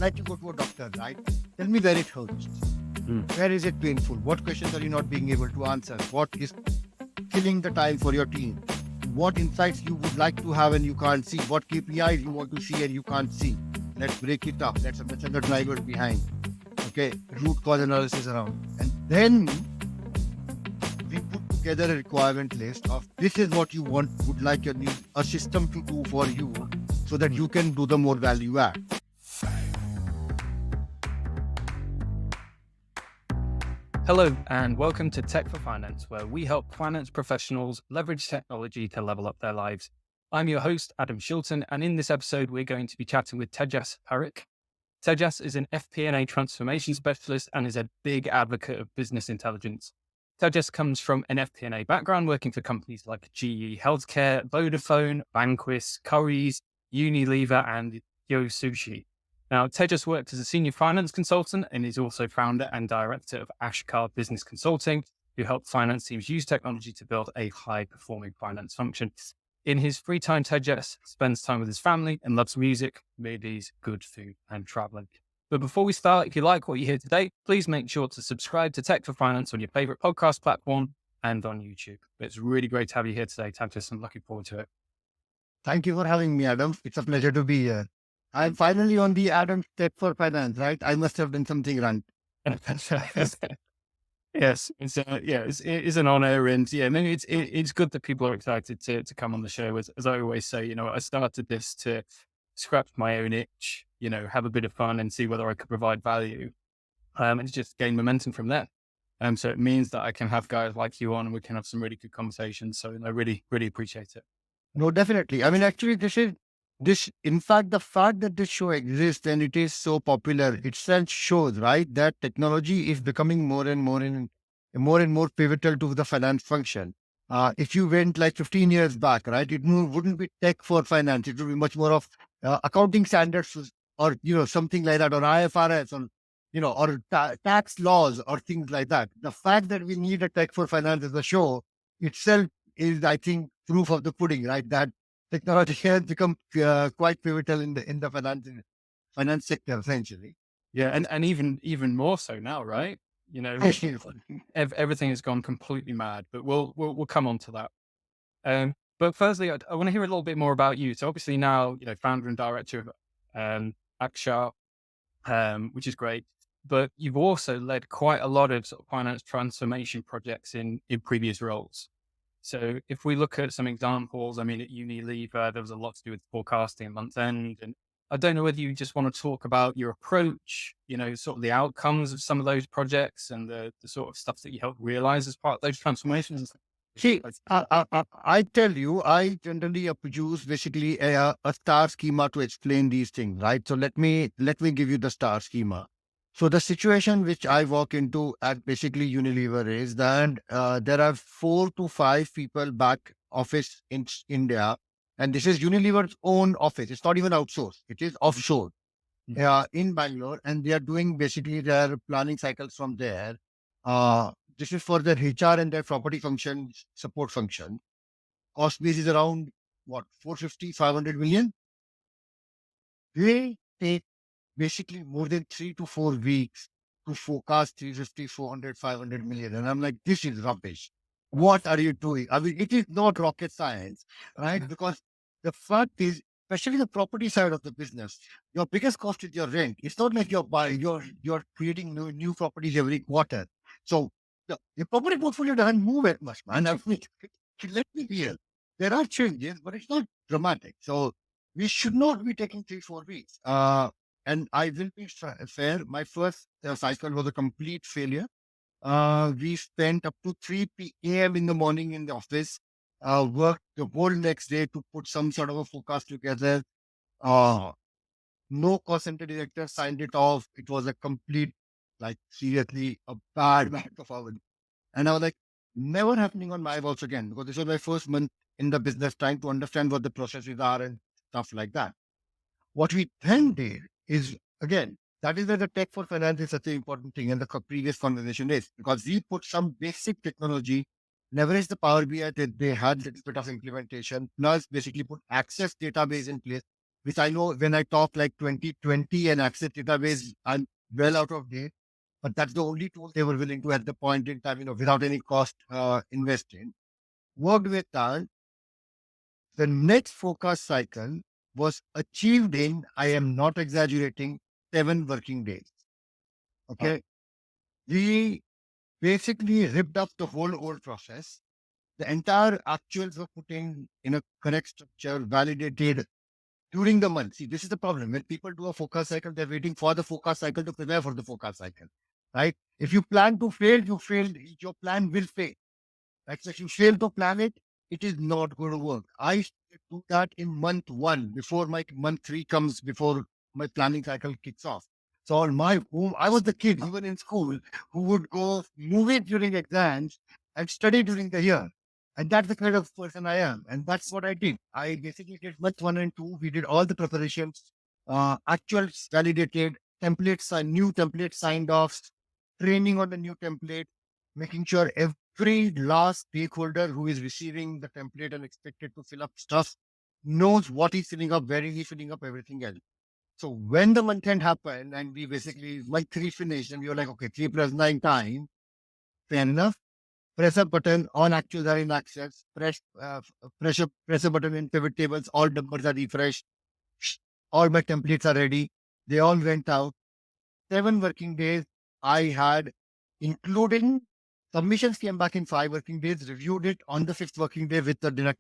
like you go to a doctor, right? Tell me where it hurts. Where is it painful? What questions are you not being able to answer? What is killing the time for your team? What insights you would like to have and you can't see? What KPIs you want to see and you can't see? Let's break it up. Let's understand the drivers behind. Okay, root cause analysis around. And then we put together a requirement list of this is what you want, would like your new, a system to do for you so that you can do the more value add. Hello, and welcome to Tech for Finance, where we help finance professionals leverage technology to level up their lives. I'm your host, Adam Shilton, and in this episode, we're going to be chatting with Tejas Parikh. Tejas is an FP&A transformation specialist and is a big advocate of business intelligence. Tejas comes from an FP&A background, working for companies like GE Healthcare, Vodafone, Vanquis, Currys, Unilever, and Yo Sushi. Now, Tejas works as a senior finance consultant and is also founder and director of Ashkar Business Consulting, who help finance teams use technology to build a high-performing finance function. In his free time, Tejas spends time with his family and loves music, movies, good food, and traveling. But before we start, if you like what you hear today, please make sure to subscribe to Tech for Finance on your favorite podcast platform and on YouTube. It's really great to have you here today, Tejas. I'm looking forward to it. Thank you for having me, Adam. It's a pleasure to be here. I'm finally on the Adam Tech for Finance, right? I must have done something wrong. Yes, it is an honor, and maybe it's good that people are excited to come on the show. As I always say, I started this to scratch my own itch, have a bit of fun and see whether I could provide value, and just gain momentum from there. So it means that I can have guys like you on, and we can have some really good conversations. So I really, really appreciate it. No, definitely. I mean, actually, in fact, the fact that this show exists and it is so popular itself shows, right, that technology is becoming more and more pivotal to the finance function. If you went like 15 years back, right, it wouldn't be tech for finance. It would be much more of accounting standards or, something like that, or IFRS or, or tax laws or things like that. The fact that we need a tech for finance as a show itself is, I think, proof of the pudding, right? That technology has become quite pivotal in the finance sector, essentially. Yeah, and even more so now, right? Everything has gone completely mad, but we'll come on to that. But firstly, I want to hear a little bit more about you. So obviously now, founder and director of Akshar, which is great. But you've also led quite a lot of sort of finance transformation projects in previous roles. So if we look at some examples, I mean, at Unilever, there was a lot to do with forecasting and month end. And I don't know whether you just want to talk about your approach, sort of the outcomes of some of those projects and the sort of stuff that you helped realize as part of those transformations. See, I tell you, I generally use basically a star schema to explain these things, right? So let me give you the star schema. So the situation which I walk into at basically Unilever is that there are 4 to 5 people back office in India, and this is Unilever's own office. It's not even outsourced; it is offshore in Bangalore, and they are doing basically their planning cycles from there. This is for their HR and their property function support function. Cost base is around what 450, 500 million. They take basically more than 3 to 4 weeks to forecast 350, 400, 500 million. And I'm like, this is rubbish. What are you doing? I mean, it is not rocket science, right? Because the fact is, especially the property side of the business, your biggest cost is your rent. It's not like you're creating new properties every quarter. So your property portfolio doesn't move that much, man. I mean, let me be here. There are changes, but it's not dramatic. So we should not be taking 3, 4 weeks. And I will be fair. My first cycle was a complete failure. We spent up to 3 p.m. in the morning in the office, worked the whole next day to put some sort of a forecast together. No cost center director signed it off. It was a complete, like, seriously, a bad performance. And I was like, never happening on my watch again, because this was my first month in the business trying to understand what the processes are and stuff like that. What we then did is, again, that is where the tech for finance is such an important thing, and the previous conversation is, because we put some basic technology, leverage the Power BI that they had, little bit of implementation, plus basically put access database in place, which I know when I talk like 2020 and Access database, I'm well out of date. But that's the only tool they were willing to at the point in time, without any cost invested. Worked with that. The next forecast cycle was achieved in, I am not exaggerating, 7 working days. Wow. Okay. We basically ripped up the whole old process. The entire actuals were put in a correct structure, validated during the month. See, this is the problem. When people do a forecast cycle, they're waiting for the forecast cycle to prepare for the forecast cycle, right? If you plan to fail, you fail. Your plan will fail. Right? So if you fail to plan it, it is not going to work. I do that in month one before my month three comes, before my planning cycle kicks off. So on my home, I was the kid, even in school, who would go movie during exams and study during the year. And that's the kind of person I am. And that's what I did. I basically did month one and two. We did all the preparations, actual validated templates, new templates signed off, training on the new template, making sure every last stakeholder who is receiving the template and expected to fill up stuff knows what he's filling up, where he's filling up, everything else. So when the month end happened and we basically like three finished and we were like, okay, 3 plus 9 time, fair enough. Press a button, all actuals are in access. Press a button in pivot tables. All numbers are refreshed. All my templates are ready. They all went out. 7 working days I had, including submissions came back in 5 working days, reviewed it on the fifth working day with the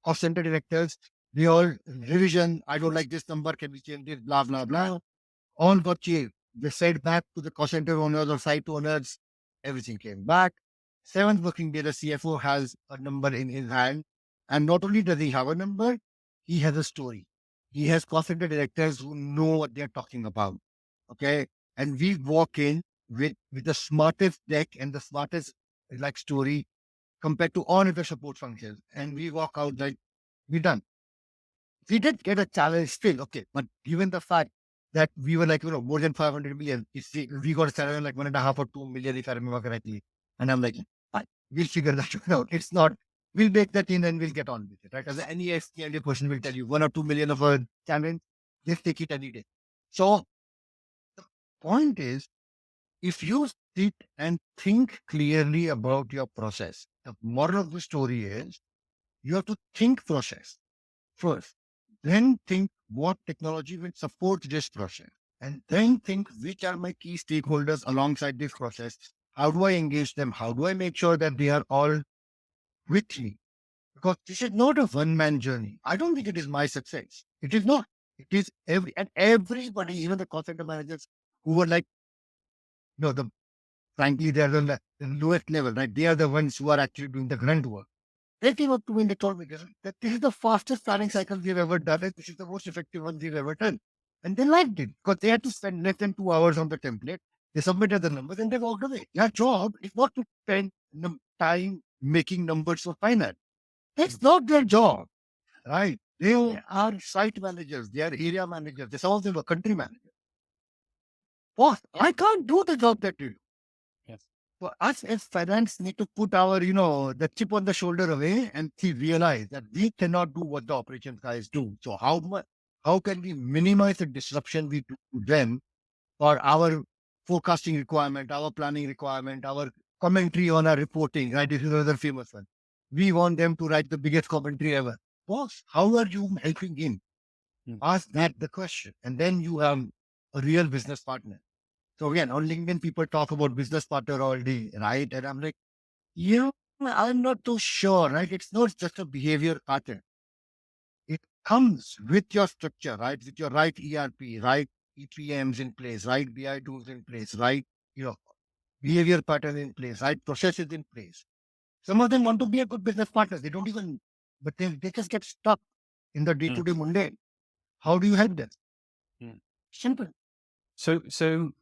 cost center directors. They all revision. I don't like this number. Can we change this? Blah, blah, blah. All got changed. They said back to the cost center owners or site owners. Everything came back. Seventh working day, the CFO has a number in his hand. And not only does he have a number, he has a story. He has cost center directors who know what they're talking about. Okay. And we walk in with the smartest deck and the smartest like story compared to all other support functions. And we walk out like, we done. We did get a challenge still, okay. But given the fact that we were like, more than 500 million, we got a salary like 1.5 or 2 million, if I remember correctly. And I'm like, "Fine, we'll figure that out. It's not, we'll make that in and we'll get on with it, right? As any SPLA person will tell you, 1 or 2 million of a challenge, just take it any day. So the point is, if you sit and think clearly about your process, the moral of the story is you have to think process first, then think what technology will support this process, and then think which are my key stakeholders alongside this process. How do I engage them? How do I make sure that they are all with me? Because this is not a one-man journey. I don't think it is my success. It is not. It is everybody, even the call center managers who were like, no, frankly, they are the lowest level, right? They are the ones who are actually doing the grunt work. They came up to me and they told me that this is the fastest planning cycle we've ever done, and this is the most effective one we've ever done. And they liked it because they had to spend less than 2 hours on the template. They submitted the numbers and they walked away. Their job is not to spend time making numbers for finance. That's not their job, right? They are site managers, they are area managers, they some of them are country managers. Boss, I can't do the job that you do. Yes. For us as finance need to put our, the chip on the shoulder away and realize that we cannot do what the operations guys do. So how can we minimize the disruption we do to them for our forecasting requirement, our planning requirement, our commentary on our reporting, right? This is another famous one. We want them to write the biggest commentary ever. Boss, how are you helping him? Mm. Ask that the question. And then you have a real business partner. So again, on LinkedIn, people talk about business partner all day, right? And I'm like, yeah, I'm not too sure, right? It's not just a behavior pattern. It comes with your structure, right? With your right ERP, right EPMs in place, right BI tools in place, right? You know, behavior pattern in place, right? Processes in place. Some of them want to be a good business partner. They don't even, but they just get stuck in the Mm. day-to-day mundane. How do you help them? Mm. Simple. So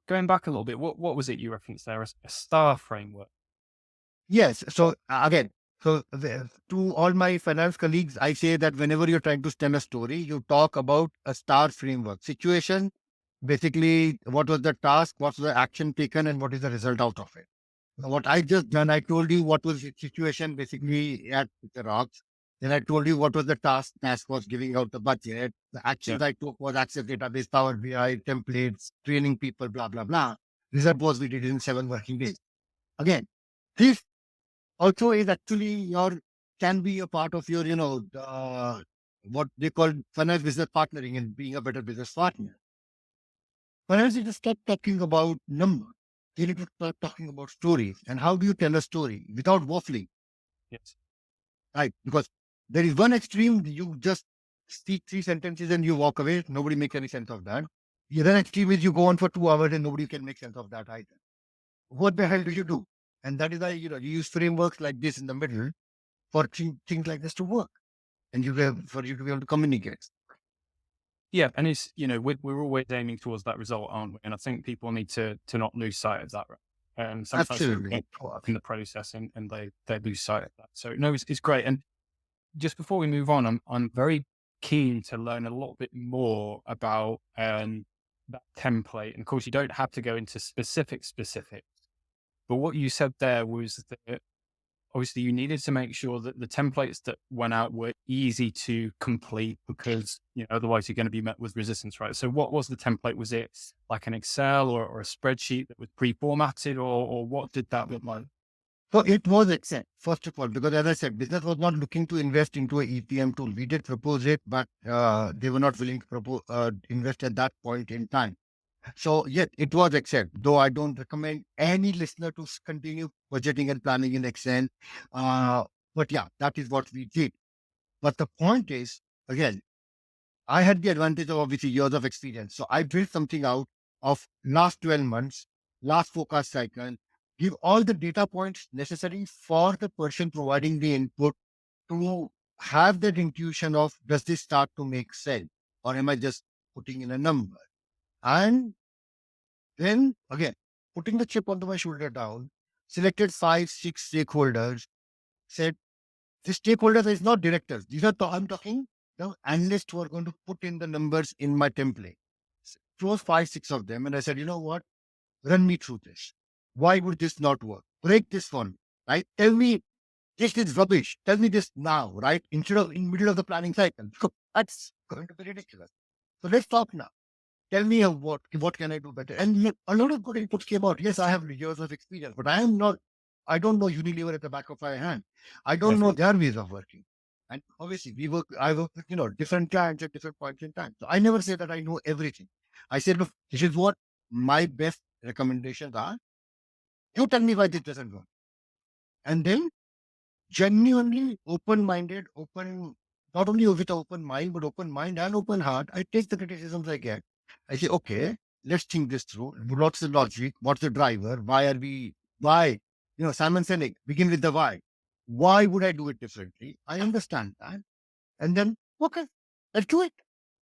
going back a little bit, what was it you referenced there? A star framework. Yes. So again, to all my finance colleagues, I say that whenever you're trying to tell a story, you talk about a star framework. Situation, basically, what was the task, what's the action taken, and what is the result out of it. Now, what I just done, I told you what was the situation basically at the rocks. Then I told you what was the task. Task was giving out the budget. The Yeah. actions I took was access database, Power BI, templates, training people, blah, blah, blah. Result was we did it in 7 working days. Again, this also is actually can be a part of your, what they call finance business partnering and being a better business partner. Finance is just start talking about numbers. They need to start talking about stories. And how do you tell a story without waffling, Yes. right? Because there is one extreme, you just speak 3 sentences and you walk away. Nobody makes any sense of that. The other extreme is you go on for 2 hours and nobody can make sense of that either. What the hell do you do? And that is why, you use frameworks like this in the middle for things like this to work and for you to be able to communicate. Yeah, and it's we're always aiming towards that result, aren't we? And I think people need to not lose sight of that. Right? Sometimes people Absolutely. get caught up in the process and they lose sight of that. So no, it's great. And just before we move on, I'm very keen to learn a little bit more about that template. And of course, you don't have to go into specifics, but what you said there was that obviously you needed to make sure that the templates that went out were easy to complete because otherwise you're going to be met with resistance, right? So what was the template? Was it like an Excel or a spreadsheet that was pre-formatted, or what did that look like? So it was excellent, first of all, because as I said, business was not looking to invest into a EPM tool. We did propose it, but they were not willing to invest at that point in time. So yet it was Excel, though I don't recommend any listener to continue budgeting and planning in Excel. But yeah, that is what we did. But the point is, again, I had the advantage of obviously years of experience. So I built something out of last 12 months, last forecast cycle, give all the data points necessary for the person providing the input to have that intuition of does this start to make sense or am I just putting in a number? And then again, putting the chip onto my shoulder down, selected 5, 6 stakeholders, said the stakeholders is not directors. These are I'm talking the analysts who are going to put in the numbers in my template. Chose 5, 6 of them, and I said, you know what? Run me through this. Why would this not work? Break this one, right? Tell me this is rubbish. Tell me this now, right? Instead of in middle of the planning cycle. That's going to be ridiculous. So let's talk now. Tell me what can I do better? And look, a lot of good inputs came out. Yes, I have years of experience, but I am not. I don't know Unilever at the back of my hand. I don't Yeah. know their ways of working. And obviously, I work with different clients at different points in time. So I never say that I know everything. I said, look, this is what my best recommendations are. You tell me why this doesn't work, and then genuinely open-minded, not only with open mind, but open mind and open heart. I take the criticisms I get. I say, okay, let's think this through. What's the logic? What's the driver? Why? Simon Sinek, begin with the why. Why would I do it differently? I understand that. And then, okay, let's do it.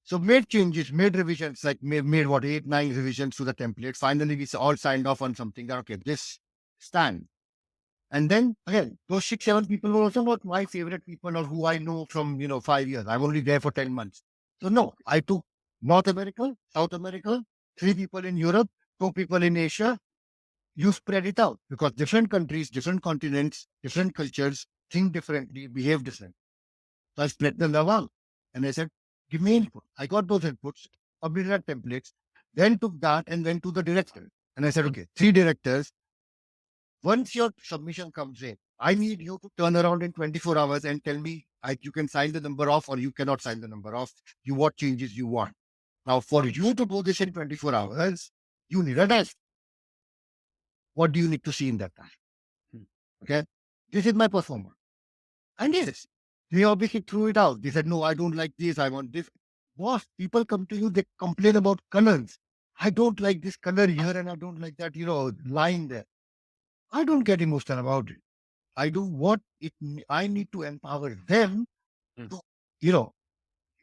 So made changes, made revisions, like made what, 8, 9 revisions to the template. Finally, we all signed off on something that, okay, this stand. And then again, those 6, 7 people were also not my favorite people or who I know from 5 years. I'm only there for 10 months. So no, I took North America, South America, 3 people in Europe, 2 people in Asia. You spread it out because different countries, different continents, different cultures think differently, behave different. So I spread the love out and I said, give me input. I got those inputs, updated templates, then took that and went to the director. And I said, okay, 3 directors, once your submission comes in, I need you to turn around in 24 hours and tell me you can sign the number off or you cannot sign the number off. You what changes you want. Now, for you to do this in 24 hours, you need a dash. What do you need to see in that dash? Hmm. Okay. This is my performer. And yes, they obviously threw it out. They said, no, I don't like this. I want this. Boss, people come to you, they complain about colors. I don't like this color here and I don't like that, line there. I don't get emotional about it. I do what I need to empower them Hmm. to, you know,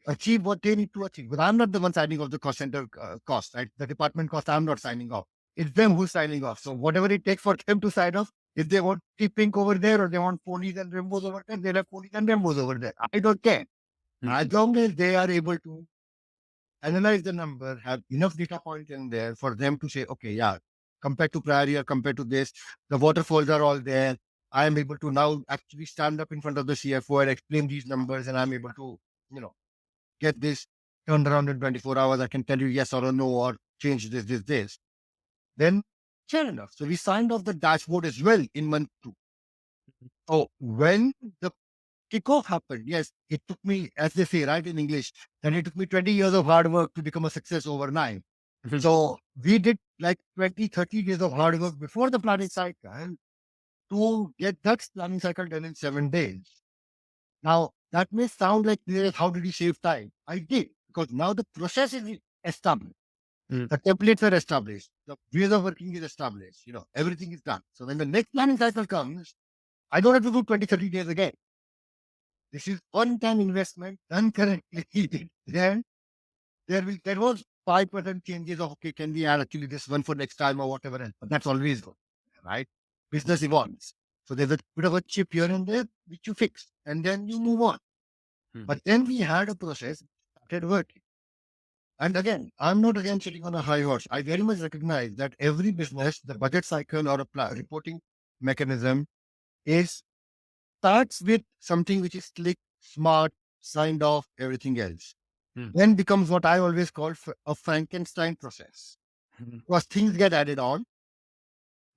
achieve what they need to achieve. But I'm not the one signing off the cost center cost, right? The department cost, I'm not signing off. It's them who's signing off. So whatever it takes for them to sign off, if they want pink over there or they want ponies and rainbows over there, they'll have ponies and rainbows over there. I don't care. Hmm. As long as they are able to analyze the number, have enough data points in there for them to say, okay, yeah, compared to prior year, compared to this, the waterfalls are all there. I am able to now actually stand up in front of the CFO and explain these numbers, and I'm able to, you know, get this turned around in 24 hours. I can tell you yes or a no or change this. Then fair enough. So we signed off the dashboard as well in month two. Oh, when the kickoff happened, yes, it took me, as they say, right in English, then it took me 20 years of hard work to become a success overnight. So we did like 20, 30 days of hard work before the planning cycle to get that planning cycle done in 7 days. Now, that may sound like, how did you save time? I did, because now the process is established. Mm. The templates are established. The ways of working is established. Everything is done. So when the next planning cycle comes, I don't have to do 20, 30 days again. This is one-time investment done correctly. Then there was 5% changes of, okay, can we add actually this one for next time or whatever else? But that's always good, right? Business evolves. So there's a bit of a chip here and there which you fix and then you move on. Mm. But then we had a process started working. And again, I'm not again sitting on a high horse. I very much recognize that every business, the budget cycle or a reporting mechanism is starts with something which is slick, smart, signed off, everything else. Then becomes what I always call a Frankenstein process. Because things get added on,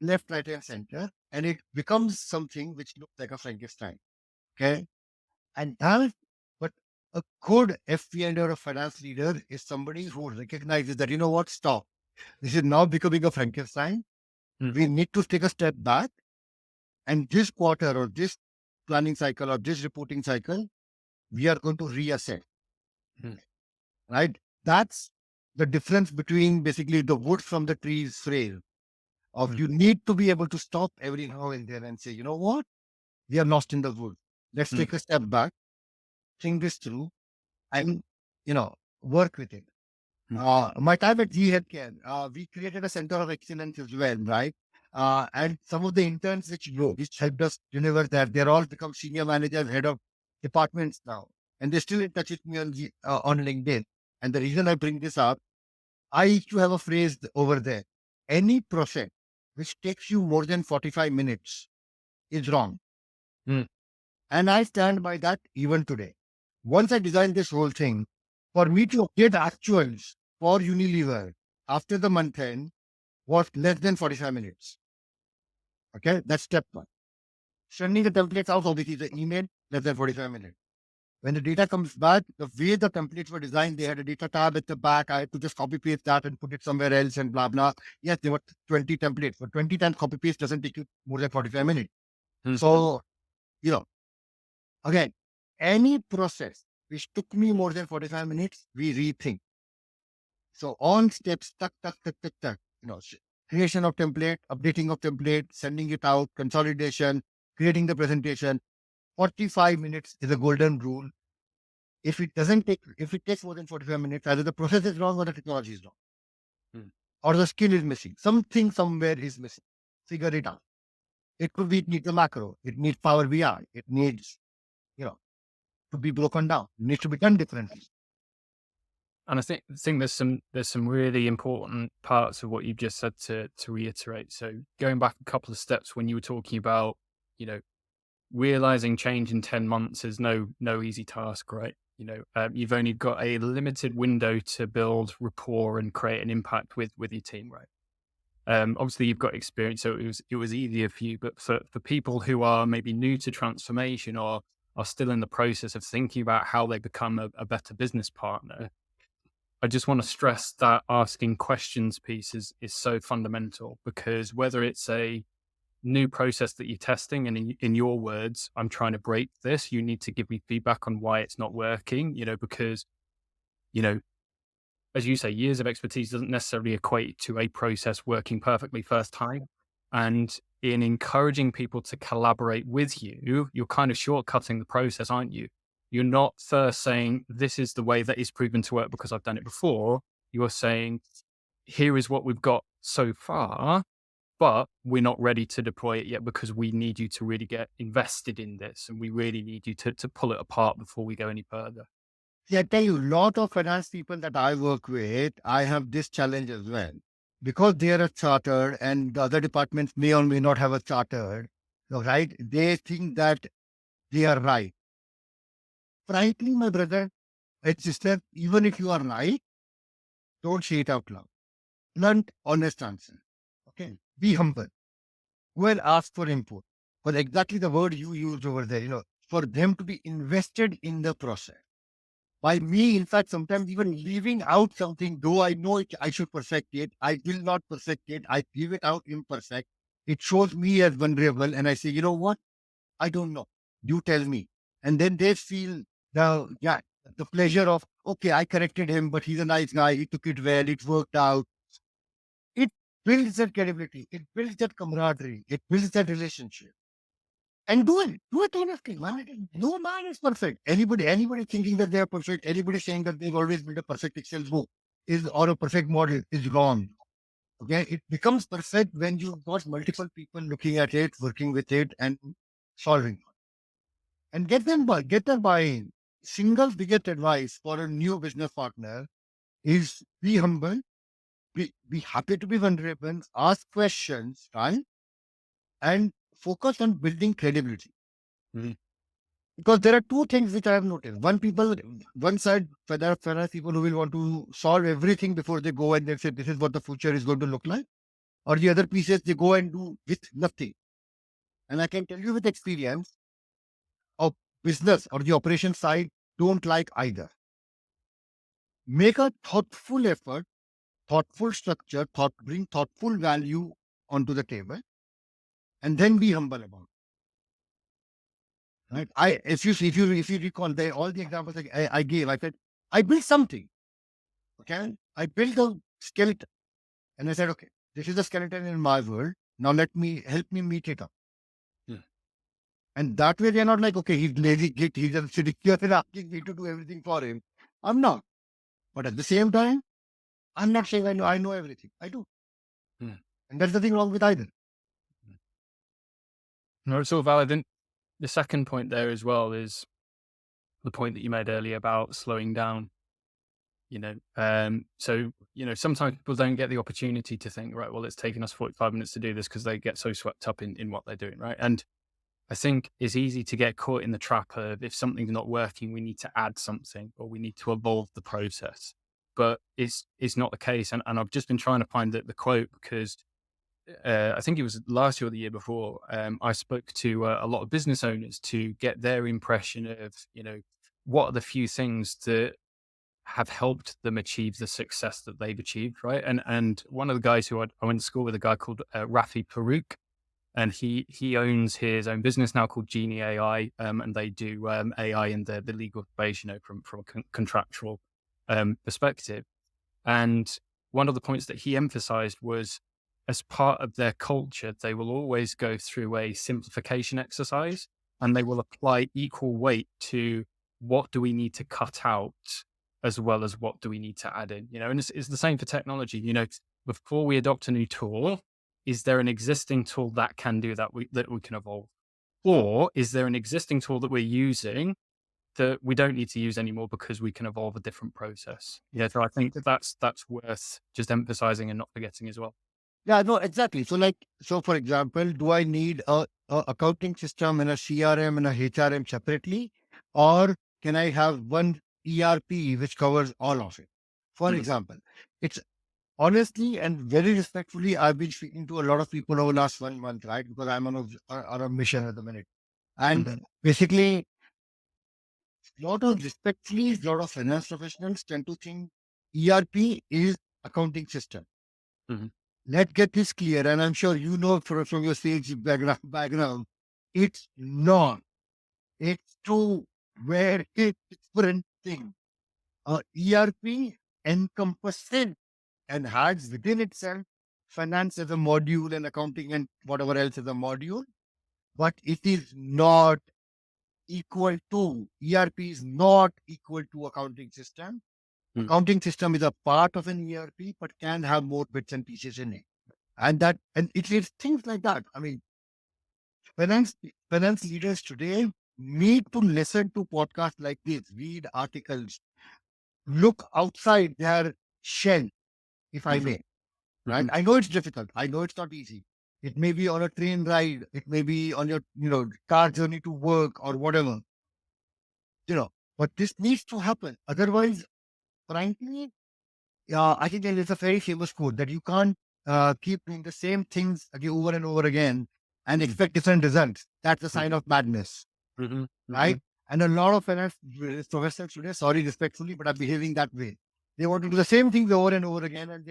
left, right, and center, and it becomes something which looks like a Frankenstein. Okay. And that, but a good FP&A or a finance leader is somebody who recognizes that, what, stop. This is now becoming a Frankenstein. We need to take a step back. And this quarter or this planning cycle or this reporting cycle, we are going to reassess. Right? That's the difference between basically the wood from the trees phrase of you need to be able to stop every now and then and say, you know what? We are lost in the wood. Let's take a step back, think this through, and, work with it. My time at G Healthcare, we created a center of excellence as well, right? And some of the interns which helped us deliver that, they're all become senior managers, head of departments now, and they're still in touch with me on LinkedIn. And the reason I bring this up, I used to have a phrase over there: any process which takes you more than 45 minutes is wrong. And I stand by that even today. Once I designed this whole thing, for me to get actuals for Unilever after the month end was less than 45 minutes. Okay, that's step one. Sending the templates out, obviously the email, less than 45 minutes. When the data comes back, the way the templates were designed, they had a data tab at the back. I had to just copy paste that and put it somewhere else and blah, blah. Yes, there were 20 templates, but 20 times copy paste doesn't take you more than 45 minutes. So, again, any process which took me more than 45 minutes, we rethink. So on steps, tuck, tuck, tuck, tuck, tuck, creation of template, updating of template, sending it out, consolidation, creating the presentation. 45 minutes is a golden rule. If it takes more than 45 minutes, either the process is wrong or the technology is wrong. Or the skill is missing. Something somewhere is missing. Figure it out. It could be, it needs a macro. It needs Power BI. It needs, to be broken down. It needs to be done differently. And I think there's some really important parts of what you've just said to reiterate. So going back a couple of steps when you were talking about, realizing change in 10 months is no easy task, right? You've only got a limited window to build rapport and create an impact with your team, right? Obviously you've got experience, so it was easier for you, but for people who are maybe new to transformation or are still in the process of thinking about how they become a better business partner, I just want to stress that asking questions piece is so fundamental, because whether it's a new process that you're testing and in your words, I'm trying to break this, you need to give me feedback on why it's not working, because, as you say, years of expertise doesn't necessarily equate to a process working perfectly first time. And in encouraging people to collaborate with you, you're kind of shortcutting the process, aren't you? You're not first saying, this is the way that is proven to work because I've done it before. You're saying, here is what we've got so far, but we're not ready to deploy it yet because we need you to really get invested in this. And we really need you to pull it apart before we go any further. See, I tell you, a lot of finance people that I work with, I have this challenge as well. Because they are a chartered and the other departments may or may not have a chartered, right? They think that they are right. Frankly, my brother and sister, even if you are right, don't say it out loud. Blunt, honest answer. Okay. Be humble. Go and ask for input. For exactly the word you used over there, for them to be invested in the process. By me, in fact, sometimes even leaving out something, though I know I should perfect it, I will not perfect it. I leave it out imperfect. It shows me as vulnerable. And I say, you know what? I don't know. You tell me. And then they feel yeah, the pleasure of, okay, I corrected him, but he's a nice guy. He took it well. It worked out. It builds that credibility. It builds that camaraderie. It builds that relationship. And do it. Do it honestly, man. No man is perfect. Anybody thinking that they are perfect, anybody saying that they've always built a perfect Excel book is or a perfect model is wrong. Okay. It becomes perfect when you've got multiple people looking at it, working with it, and solving. And get their buy-in. Single biggest advice for a new business partner is be humble, be happy to be vulnerable, ask questions, right? And focus on building credibility. Mhm. Because there are two things which I have noticed. One side, there are people who will want to solve everything before they go and they say, this is what the future is going to look like. Or the other pieces, they go and do with nothing. And I can tell you with experience of business or the operation side, don't like either. Make a thoughtful effort, thoughtful structure, bring thoughtful value onto the table, and then be humble about it. Right? If you recall, all the examples I gave, I said I built something. Okay, I built a skeleton, and I said, okay, this is the skeleton in my world. Now let me help me meet it up. Yeah. And that way, they're not like, okay, he's lazy git, he's just sitting here and asking me to do everything for him. I'm not. But at the same time, I'm not saying I know everything. I do. Yeah. And there's nothing wrong with either. No, it's all valid. And the second point there as well is the point that you made earlier about slowing down. So sometimes people don't get the opportunity to think, right, well, it's taken us 45 minutes to do this because they get so swept up in what they're doing, right? And I think it's easy to get caught in the trap of if something's not working, we need to add something or we need to evolve the process. But it's not the case. And I've just been trying to find the quote because I think it was last year or the year before. I spoke to a lot of business owners to get their impression of, what are the few things that have helped them achieve the success that they've achieved, right? And one of the guys who I went to school with, a guy called Rafi Parikh, and he owns his own business now called Genie AI, and they do AI in the legal space, from a contractual perspective. And one of the points that he emphasized was, as part of their culture, they will always go through a simplification exercise, and they will apply equal weight to what do we need to cut out as well as what do we need to add in. And it's the same for technology. Before we adopt a new tool, is there an existing tool that can do that we can evolve? Or is there an existing tool that we're using that we don't need to use anymore because we can evolve a different process? Yeah, so I think that's worth just emphasizing and not forgetting as well. Yeah, no, exactly. So for example, do I need a accounting system and a CRM and a HRM separately, or can I have one ERP which covers all of it? For Mhm, example, it's honestly and very respectfully, I've been speaking to a lot of people over the last 1 month, right? Because I'm on a mission at the minute, mhm, and basically, lot of respectfully, lot of finance professionals tend to think ERP is accounting system. mhm, Let's get this clear, and I'm sure you know from your sales background, it's not. It's two very different things. ERP encompasses and has within itself finance as a module and accounting and whatever else as a module, but it is not equal to ERP is not equal to accounting system. mhm, Accounting system is a part of an ERP, but can have more bits and pieces in it. And it is things like that. I mean, finance finance leaders today need to listen to podcasts like this, read articles, look outside their shell, if I mhm, may. Right? mhm, I know it's difficult. I know it's not easy. It may be on a train ride. It may be on your, car journey to work or whatever, you know. But this needs to happen. Otherwise, frankly, I think there is a very famous quote that you can't keep doing the same things again over and over again and expect different results. That's a sign of madness, Mm-hmm. Mm-hmm. right? And a lot of finance professionals today, sorry, respectfully, but are behaving that way. They want to do the same things over and over again, and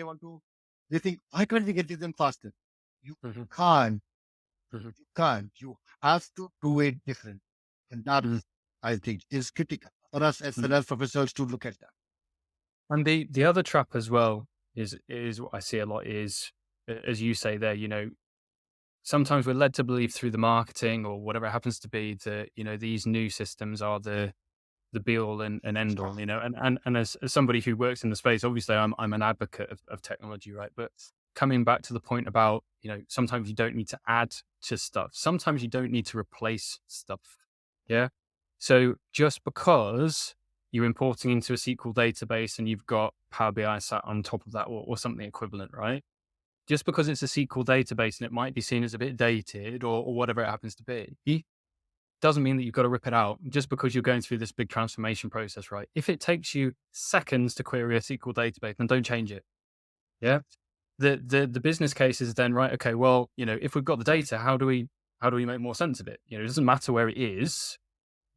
they think, why can't we get it done faster? You Mm-hmm. can't, Mm-hmm. you can't. You have to do it different. And that, Mm-hmm. I think, is critical for us as Mm-hmm. finance professionals to look at that. And the other trap as well is what I see a lot is, as you say there, sometimes we're led to believe through the marketing or whatever it happens to be that, these new systems are the be all and end all, and as somebody who works in the space, obviously I'm an advocate of technology, right? But coming back to the point about, sometimes you don't need to add to stuff. Sometimes you don't need to replace stuff. Yeah. So just because you're importing into a SQL database and you've got Power BI sat on top of that or something equivalent, right? Just because it's a SQL database and it might be seen as a bit dated or whatever it happens to be, doesn't mean that you've got to rip it out just because you're going through this big transformation process, right? If it takes you seconds to query a SQL database, then don't change it. Yeah. The business case is then right. Okay, well, if we've got the data, how do we make more sense of it? It doesn't matter where it is.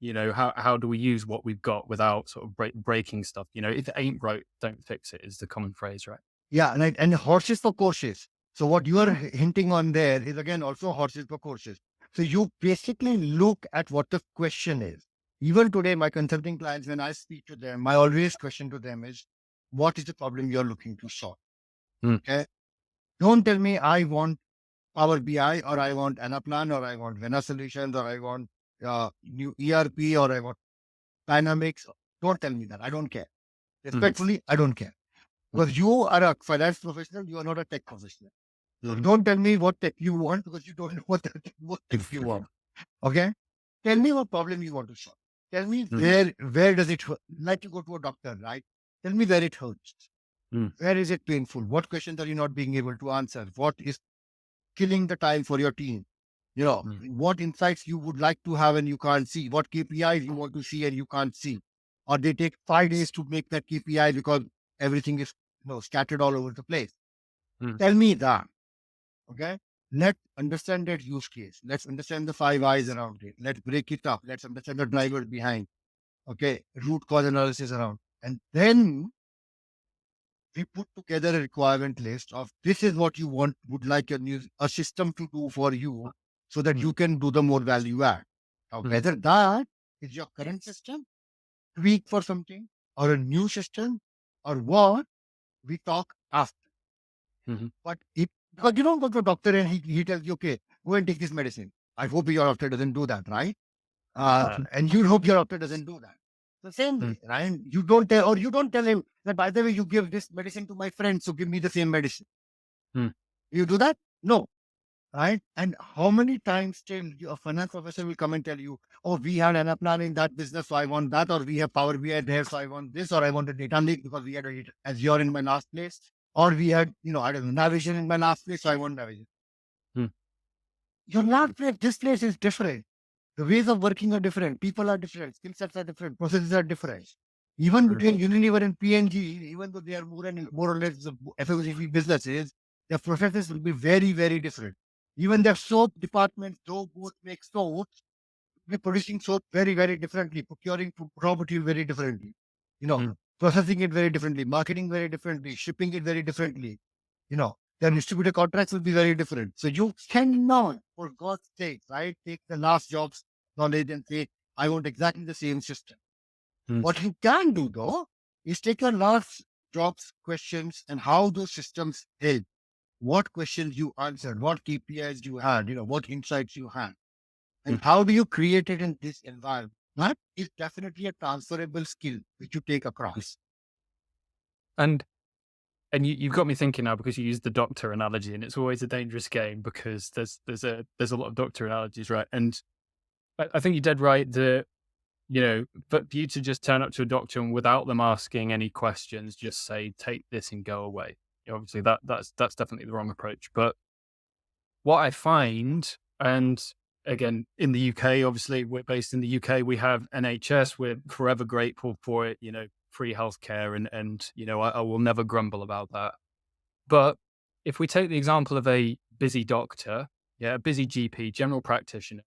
How do we use what we've got without sort of breaking stuff? If it ain't broke, don't fix it is the common phrase, right? Yeah, and horses for courses. So what you are hinting on there is again also horses for courses. So you basically look at what the question is. Even today, my consulting clients, when I speak to them, my always question to them is, what is the problem you're looking to solve? Mm, Okay. Don't tell me I want Power BI or I want Anaplan or I want Vena Solutions or I want new ERP or I want Dynamics. Don't tell me that. I don't care. mm, Respectfully, I don't care. mhm, Because you are a finance professional, you are not a tech professional. So mhm, don't tell me what tech you want because you don't know what tech you want. Okay? Tell me what problem you want to solve. Tell me mhm, where does it hurt? Like you go to a doctor, right? Tell me where it hurts. mm, Where is it painful? What questions are you not being able to answer? What is killing the time for your team? mm, What insights you would like to have and you can't see? What KPIs you want to see and you can't see? Or they take 5 days to make that KPI because everything is scattered all over the place. mm, Tell me that. Okay. Let's understand that use case. Let's understand the five eyes around it. Let's break it up. Let's understand the drivers behind. Okay. Root cause analysis around. And then we put together a requirement list of this is what you want, would like a system to do for you so that mm, you can do the more value add. Now, mhm, whether that is your current system, tweak for something, or a new system, or what, we talk after. mhm. But if because you don't go to a doctor and he tells you, okay, go and take this medicine. I hope your doctor doesn't do that, right? And you hope your doctor doesn't do that. The same Mm, way, right? You don't tell him that by the way, you give this medicine to my friend, so give me the same medicine. mm, You do that? No, right? And how many times still a finance professor will come and tell you, oh, we had an plan in that business, so I want that, or we have Power BI there, so I want this, or I want a data lake because we had Azure in my last place, or we had, I don't know, Navision in my last place, so I want Navision. mm, Your last place, this place is different. The ways of working are different. People are different. Skill sets are different. Processes are different. Even mm, between Unilever and PNG, even though they are more or less the FMCG businesses, their processes will be very, very different. Even their soap departments, though both make soaps, they're producing soap very, very differently, procuring raw material very differently, you know, mm, processing it very differently, marketing very differently, shipping it very differently. Their distributor contracts will be very different. So you cannot, for God's sake, right, take the last job's knowledge and say, I want exactly the same system. mm, What you can do though is take your last job's questions and how those systems help. What questions you answered, what KPIs you had, what insights you had, and mm. how do you create it in this environment? That is definitely a transferable skill which you take across. And you've got me thinking now because you used the doctor analogy, and it's always a dangerous game because there's a lot of doctor analogies, right? And I think you're dead right that but for you to just turn up to a doctor and without them asking any questions, just say take this and go away. Obviously, that's definitely the wrong approach. But what I find, and again, in the UK, obviously, we're based in the UK, we have NHS. We're forever grateful for it, free healthcare, and I will never grumble about that. But if we take the example of a busy doctor, yeah, a busy GP, general practitioner,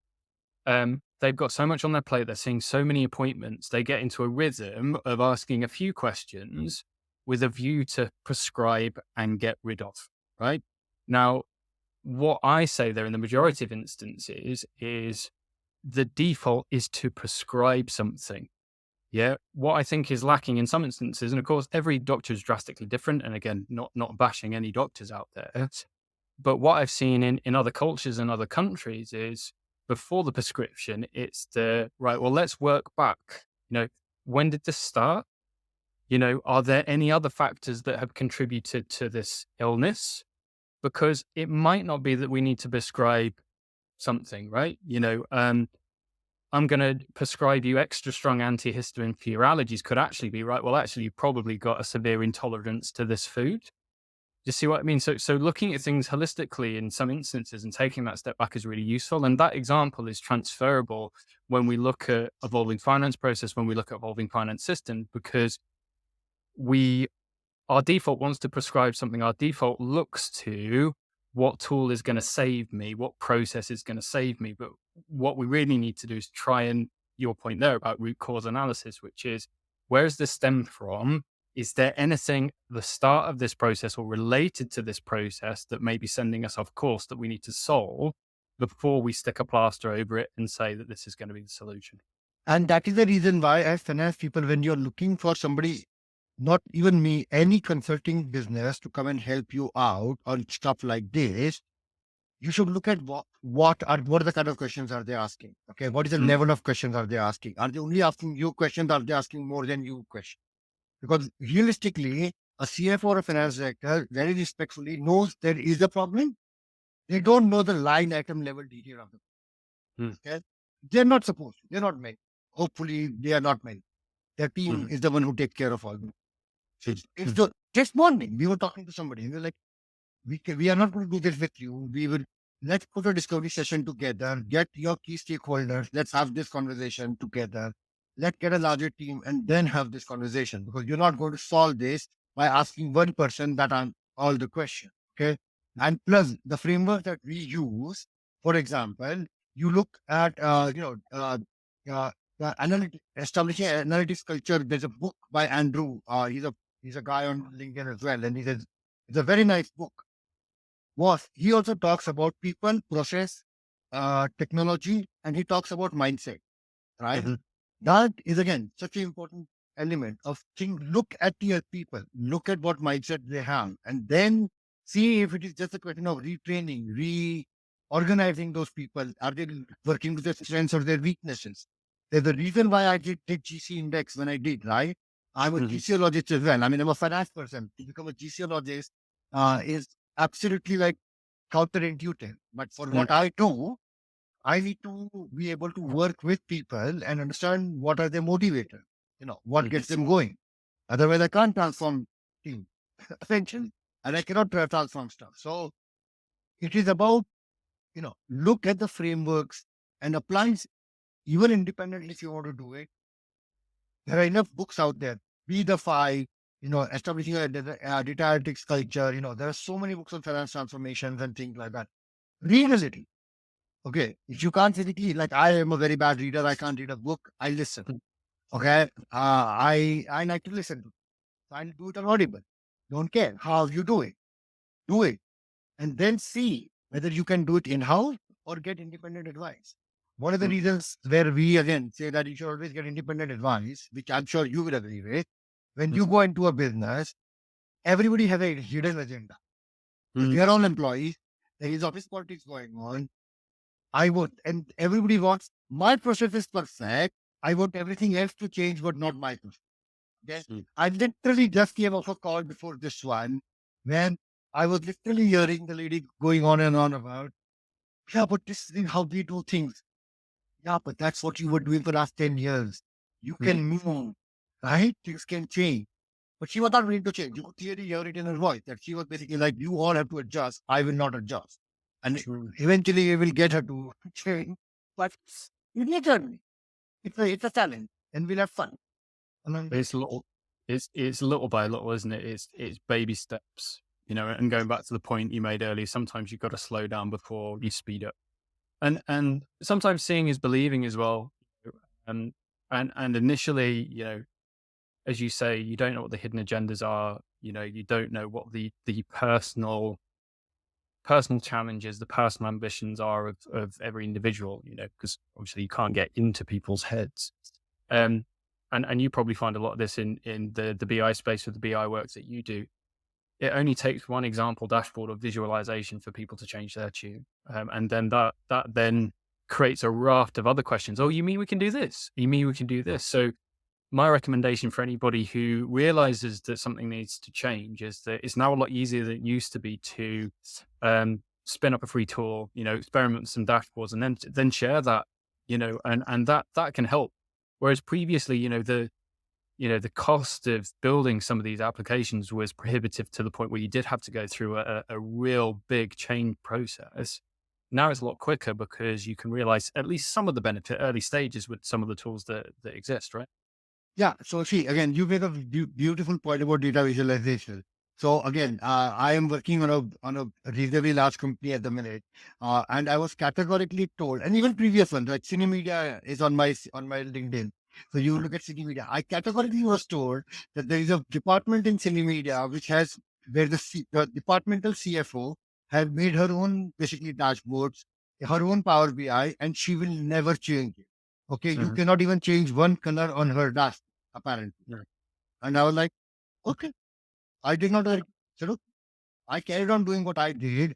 they've got so much on their plate. They're seeing so many appointments. They get into a rhythm of asking a few questions with a view to prescribe and get rid of, right? Now, what I say there in the majority of instances is the default is to prescribe something. Yeah. What I think is lacking in some instances, and of course, every doctor is drastically different. And again, not bashing any doctors out there, but what I've seen in other cultures and other countries is before the prescription, it's the right, well, let's work back. You know, when did this start? Are there any other factors that have contributed to this illness? Because it might not be that we need to prescribe something, right? I'm going to prescribe you extra strong antihistamine for your allergies could actually be right. Well, actually, you've probably got a severe intolerance to this food. You see what I mean? So looking at things holistically in some instances and taking that step back is really useful. And that example is transferable when we look at evolving finance process, when we look at evolving finance system, because we our default wants to prescribe something. Our default looks to what tool is going to save me, what process is going to save me. But what we really need to do is try and your point there about root cause analysis, which is where does this stem from? Is there anything at the start of this process or related to this process that may be sending us off course that we need to solve before we stick a plaster over it and say that this is going to be the solution? And that is the reason why, as finance people, when you're looking for somebody, not even me, any consulting business to come and help you out on stuff like this, you should look at what are the kind of questions are they asking? Okay, what is the Mm, level of questions are they asking? Are they only asking you questions? Are they asking more than you questions? Because realistically, a CFO or a finance director very respectfully knows there is a problem. They don't know the line item level detail of the mm, okay. They're not supposed to. They're not meant. Hopefully, they are not meant. Their team mm, is the one who takes care of all. It's mm, the just morning we were talking to somebody. We were like, we are not going to do this with you. We will let's put a discovery session together. Get your key stakeholders. Let's have this conversation together. Let's get a larger team and then have this conversation because you're not going to solve this by asking one person that on all the questions. Okay, and plus the framework that we use. For example, you look at uh, establishing analytics culture. There's a book by Andrew. He's a guy on LinkedIn as well, and he says it's a very nice book. Was he also talks about people, process, technology, and he talks about mindset, right? mhm, That is again such an important element of think. Look at your people, look at what mindset they have, and then see if it is just a question of retraining, reorganizing those people. Are they working with their strengths or their weaknesses? There's a reason why I did GC index when I did, right? I'm a mhm, GCologist as well. I mean, I'm a finance person. To become a GCologist is absolutely like counterintuitive. But for mm, what I do, I need to be able to work with people and understand what are their motivators, what mhm, gets them going. Otherwise, I can't transform team, essentially, and I cannot transform stuff. So it is about, look at the frameworks and apply even independently if you want to do it. There are enough books out there. Be the five, establishing a data analytics culture. There are so many books on finance transformations and things like that. Read a little. Okay. If you can't physically, like I am a very bad reader, I can't read a book, I listen. mm, Okay. I like to listen to it. I do it on Audible. Don't care how you do it. Do it. And then see whether you can do it in-house or get independent advice. One of the mm, reasons where we again say that you should always get independent advice, which I'm sure you will agree with, when mm, you go into a business, everybody has a hidden agenda. If mm, they are all employees, there is office politics going on. I would, and everybody wants my process is perfect. I want everything else to change, but not my process. Okay? mm, I literally just gave off a call before this one when I was literally hearing the lady going on and on about, yeah, but this is how we do things. Yeah, but that's what you were doing for the last 10 years. You mm, can move, right? Things can change. But she was not willing to change. You could clearly hear it in her voice that she was basically like, you all have to adjust. I will not adjust. And True. eventually we will get her to change. But you need her. It's a challenge, and we'll have fun. And I'm But like, it's little, it's little by little, isn't it? It's baby steps, and going back to the point you made earlier, sometimes you've got to slow down before you speed up. And sometimes seeing is believing as well. And and initially, as you say, you don't know what the hidden agendas are. You don't know what the personal challenges, the personal ambitions are of every individual, because obviously you can't get into people's heads. Um, and you probably find a lot of this in the BI space with the BI works that you do. It only takes one example dashboard or visualization for people to change their tune. And then that then creates a raft of other questions. Oh, you mean we can do this? You mean we can do this? So my recommendation for anybody who realizes that something needs to change is that it's now a lot easier than it used to be to spin up a free tool, experiment with some dashboards, and then share that, and that can help. Whereas previously, the cost of building some of these applications was prohibitive to the point where you did have to go through a real big change process. Now it's a lot quicker because you can realize at least some of the benefit early stages with some of the tools that exist, right? yeah. So see, again, you make a beautiful point about data visualization. So again, I am working on a reasonably large company at the minute, and I was categorically told, and even previous ones like Cinemedia is on my LinkedIn. So you look at Cinemedia, I categorically was told that there is a department in Cinemedia which has where the departmental CFO has made her own basically dashboards, her own Power BI, and she will never change it. Okay, you Mhm. cannot even change one color on her dashboard apparently. Yeah. And I was like, okay, I did not like, so look, I carried on doing what I did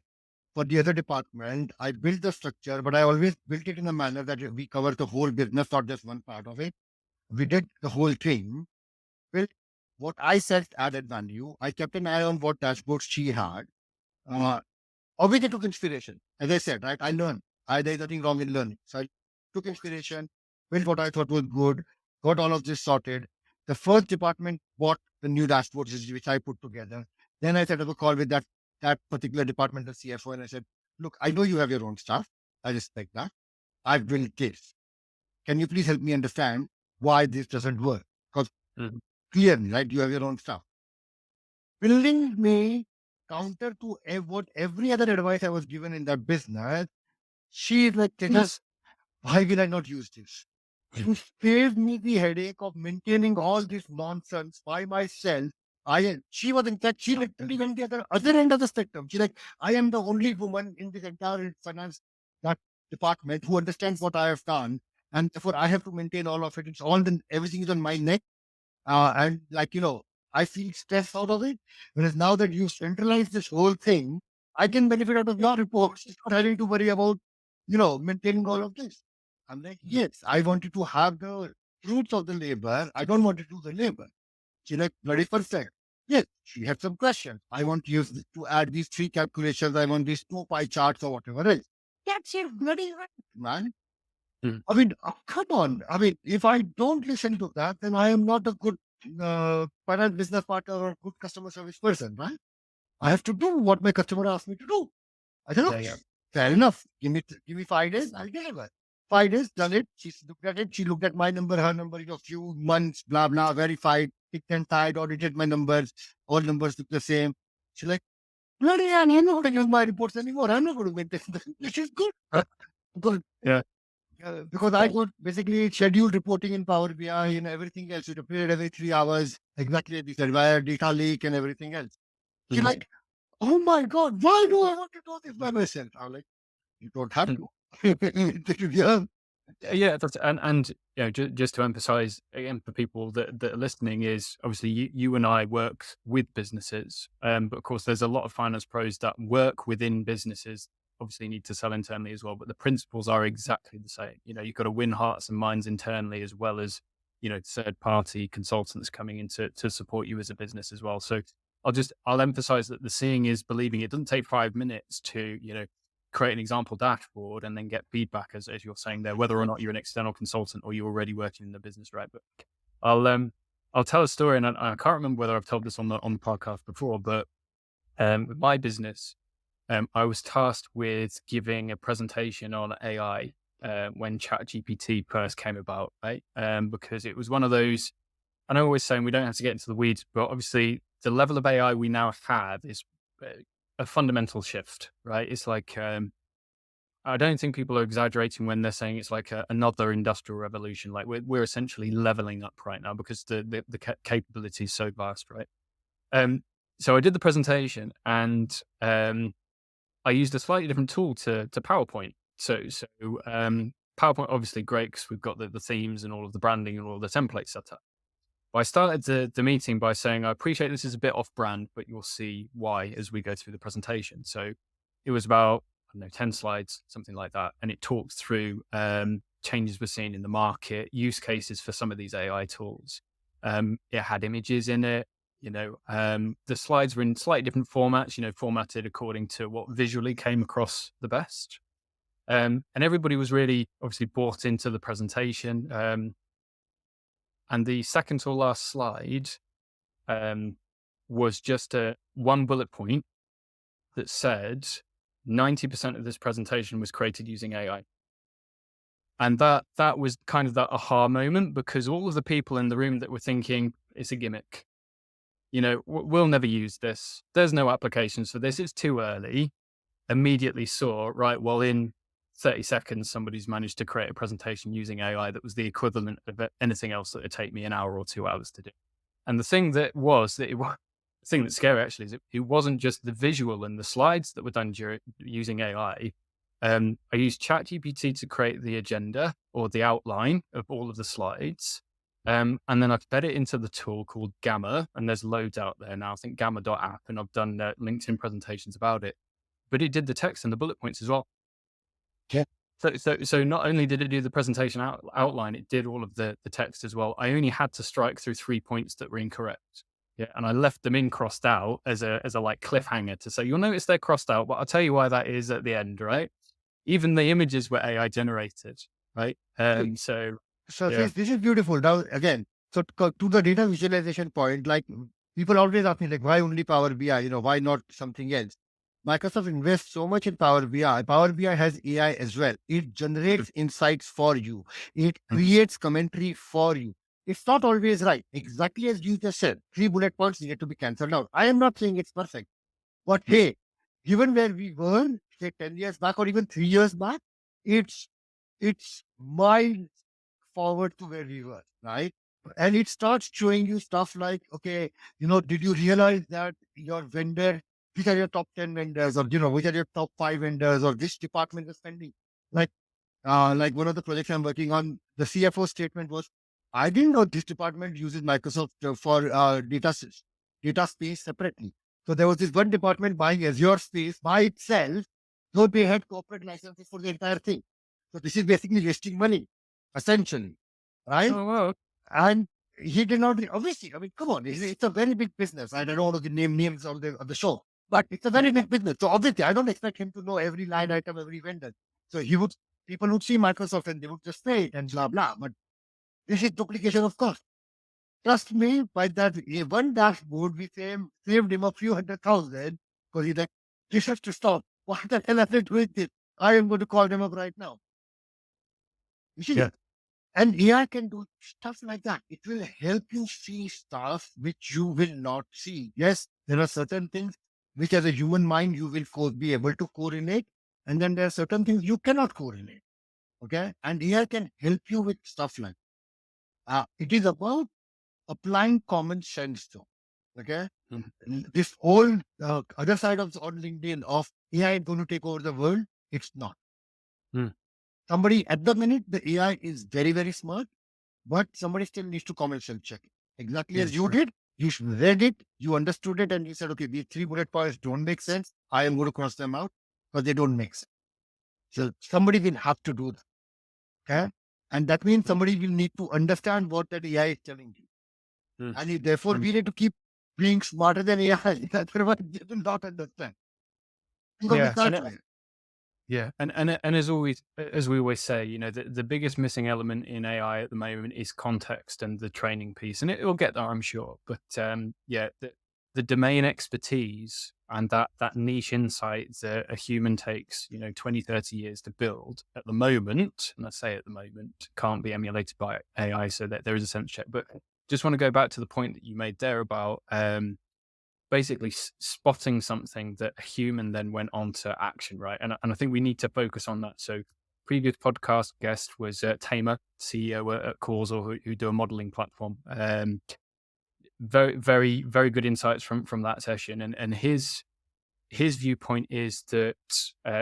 for the other department. I built the structure, but I always built it in a manner that we cover the whole business, not just one part of it. We did the whole thing, built what I said added value. I kept an eye on what dashboards she had. Uh, Obviously, I took inspiration. As I said, right? I learned. There's nothing wrong in learning. So I took inspiration, built what I thought was good, got all of this sorted. The first department bought the new dashboards, which I put together. Then I set up a call with that particular departmental CFO, and I said, "Look, I know you have your own stuff. I respect that. I've built this. Can you please help me understand why this doesn't work? Because Mhm. clearly, right, you have your own stuff. Building me counter to what every other advice I was given in that business. She is like, Tejas, why will I not use this? You saved me the headache of maintaining all this nonsense by myself. She was in fact, she literally went the other end of the spectrum. She like, I am the only woman in this entire finance that department who understands what I have done. And therefore I have to maintain all of it. It's all everything is on my neck. And like, I feel stressed out of it. Whereas now that you centralize this whole thing, I can benefit out of your reports, not having to worry about, maintaining all of this. I'm like, yes, I wanted to have the fruits of the labor. I don't want to do the labor. She's like, bloody perfect. Yes, she had some questions. I want to use to add these three calculations. I want these two pie charts or whatever else. That's it, bloody right, man. Mhm. I mean, come on. I mean, if I don't listen to that, then I am not a good finance business partner or good customer service person, right? I have to do what my customer asks me to do. I said, Yeah, okay, yeah. fair enough. Give me 5 days, I'll deliver. 5 days, done it. She looked at it. She looked at my number, her number, few months, blah, blah, verified, ticked and tied, audited my numbers. All numbers look the same. She's like, bloody hell, I'm not going to use my reports anymore. I'm not going to maintain them. This is good. Good. Yeah. Because I got basically scheduled reporting in Power BI and everything else. It appeared every 3 hours, exactly as you said, via data leak and everything else. She's Mhm. like, oh my God, why do I want to do this by myself? I'm like, you don't have Mhm. to. Yeah. Yeah, that's and just to emphasize again for people that are listening is obviously you and I work with businesses, but of course there's a lot of finance pros that work within businesses. Obviously, need to sell internally as well, but the principles are exactly the same. You've got to win hearts and minds internally as well as third party consultants coming in to support you as a business as well. So I'll emphasize that the seeing is believing. It doesn't take 5 minutes to create an example dashboard and then get feedback as you're saying there, whether or not you're an external consultant or you're already working in the business, right? But I'll um I'll tell a story, and I can't remember whether I've told this on the podcast before, but with my business, I was tasked with giving a presentation on AI when ChatGPT first came about, right? Because it was one of those, and I always saying we don't have to get into the weeds, but obviously the level of AI we now have is uh, a fundamental shift, right? It's like, I don't think people are exaggerating when they're saying it's like another industrial revolution. Like we're essentially leveling up right now because the capability is so vast, right? Um, so I did the presentation and I used a slightly different tool to PowerPoint. So PowerPoint obviously great because we've got the themes and all of the branding and all the templates set up. But I started the meeting by saying I appreciate this is a bit off brand, but you'll see why as we go through the presentation. So it was about, I don't know, 10 slides, something like that, and it talked through changes we're seeing in the market, use cases for some of these AI tools. It had images in it. The slides were in slightly different formats, formatted according to what visually came across the best. And everybody was really obviously bought into the presentation. And the second to last slide um, was just a one bullet point that said 90% of this presentation was created using AI. And that was kind of that aha moment because all of the people in the room that were thinking it's a gimmick, we'll never use this. There's no applications for this. It's too early. Immediately saw, right, well, in 30 seconds, somebody's managed to create a presentation using AI that was the equivalent of anything else that would take me an hour or 2 hours to do. And the thing that the thing that's scary actually is it wasn't just the visual and the slides that were done using AI. I used ChatGPT to create the agenda or the outline of all of the slides. And then I fed it into the tool called Gamma, and there's loads out there now. I think Gamma.app, and I've done LinkedIn presentations about it. But it did the text and the bullet points as well. Yeah. So not only did it do the presentation outline, it did all of the text as well. I only had to strike through 3 points that were incorrect. Yeah, and I left them in crossed out as a like cliffhanger to say you'll notice they're crossed out, but I'll tell you why that is at the end, right? Even the images were AI generated, right? See, So so yeah, this is beautiful. Now, again, so to the data visualization point, like people always ask me, like, why only Power BI? Why not something else? Microsoft invests so much in Power BI. Power BI has AI as well. It generates insights for you. It creates commentary for you. It's not always right. Exactly as you just said, 3 bullet points need to be cancelled out. I am not saying it's perfect, but hey, given where we were, say 10 years back or even 3 years back, it's it's miles forward to where we were, right? And it starts showing you stuff like, okay, did you realize that your vendor, which are your top 10 vendors, or which are your top 5 vendors, or which department is spending? Like like one of the projects I'm working on, the CFO statement was, I didn't know this department uses Microsoft for data space separately. So there was this one department buying Azure space by itself, though they had corporate licenses for the entire thing. So this is basically wasting money, essentially, right? oh well, And he did not, obviously, I mean, come on, it's a very big business. I don't want to name names on the show, but it's a very big business. So obviously, I don't expect him to know every line item, every vendor. So people would see Microsoft and they would just pay it and blah, blah. But this is duplication of cost. Trust me, by that one dashboard, saved him a few 100,000 because he's like, this has to stop. What the hell are they doing this? I am going to call them up right now. You see? yeah, And AI can do stuff like that. It will help you see stuff which you will not see. Yes, there are certain things which, as a human mind, you will be able to correlate. And then there are certain things you cannot correlate. Okay. And AI can help you with stuff like it is about applying common sense though. Okay. Mhm. This whole other side of on LinkedIn of AI is going to take over the world. It's not. Mm. Somebody at the minute, the AI is very, very smart, but somebody still needs to common sense check it. Exactly Yeah, as you did. You read it, you understood it, and you said, okay, these 3 bullet points don't make sense. I am going to cross them out because they don't make sense. So somebody will have to do that. Okay. And that means somebody will need to understand what that AI is telling you. mm. And therefore, Um, we need to keep being smarter than AI. Otherwise, they will not understand. Think of it yeah, that way. yeah, and as always, as we always say, the biggest missing element in AI at the moment is context and the training piece, and it will get there, I'm sure. But yeah, the the domain expertise and that niche insight that a human takes, 20, 30 years to build at the moment, and I say at the moment, can't be emulated by AI, so that there is a sense check. But just want to go back to the point that you made there about basically spotting something that a human then went on to action, right? And I think we need to focus on that. So previous podcast guest was Tamer, CEO at Causal, who do a modeling platform. Very, very, very good insights from that session. And his viewpoint is that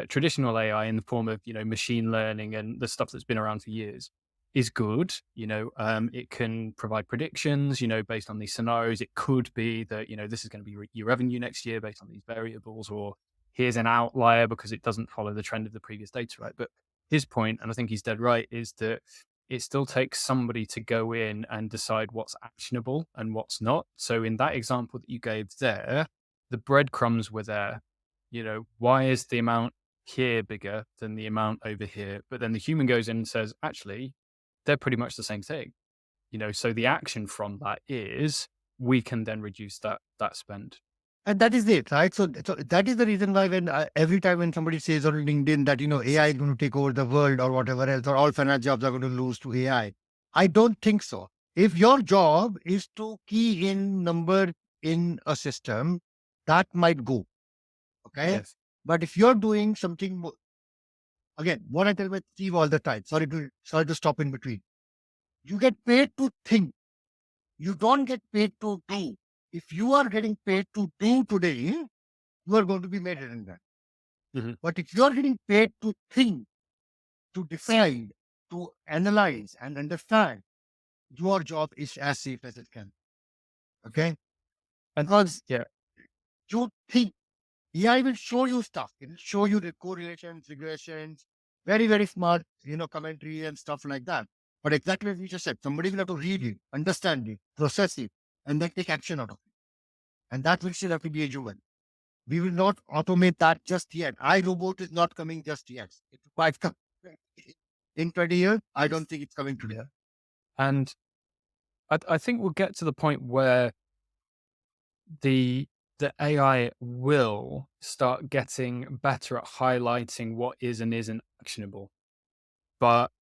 traditional AI in the form of, machine learning and the stuff that's been around for years is good. It can provide predictions, based on these scenarios. It could be that, this is going to be your revenue next year based on these variables, or here's an outlier because it doesn't follow the trend of the previous data, right? But his point, and I think he's dead right, is that it still takes somebody to go in and decide what's actionable and what's not. So in that example that you gave there, the breadcrumbs were there. Why is the amount here bigger than the amount over here? But then the human goes in and says, actually, they're pretty much the same thing. So the action from that is we can then reduce that spend. And that is it, right? So that is the reason why when every time when somebody says on LinkedIn that, AI is going to take over the world or whatever else, or all finance jobs are going to lose to I don't think so. If your job is to key in number in a system, that might go. Okay. Yes. But if you're doing something more, again, what I tell my Steve all the time, sorry to stop in between. You get paid to think. You don't get paid to do. If you are getting paid to do today, you are going to be made redundant. Mm-hmm. But if you are getting paid to think, to decide, to analyze and understand, your job is as safe as it can. Okay? Because you think, AI will show you stuff. It will show you the correlations, regressions, very, very smart, commentary and stuff like that. But exactly as you just said, somebody will have to read it, understand it, process it, and then take action out of it. And that will still have to be a human. We will not automate that just yet. iRobot is not coming just yet. It might come in 20 years. I don't think it's coming today. And I think we'll get to the point where the AI will start getting better at highlighting what is and isn't actionable. But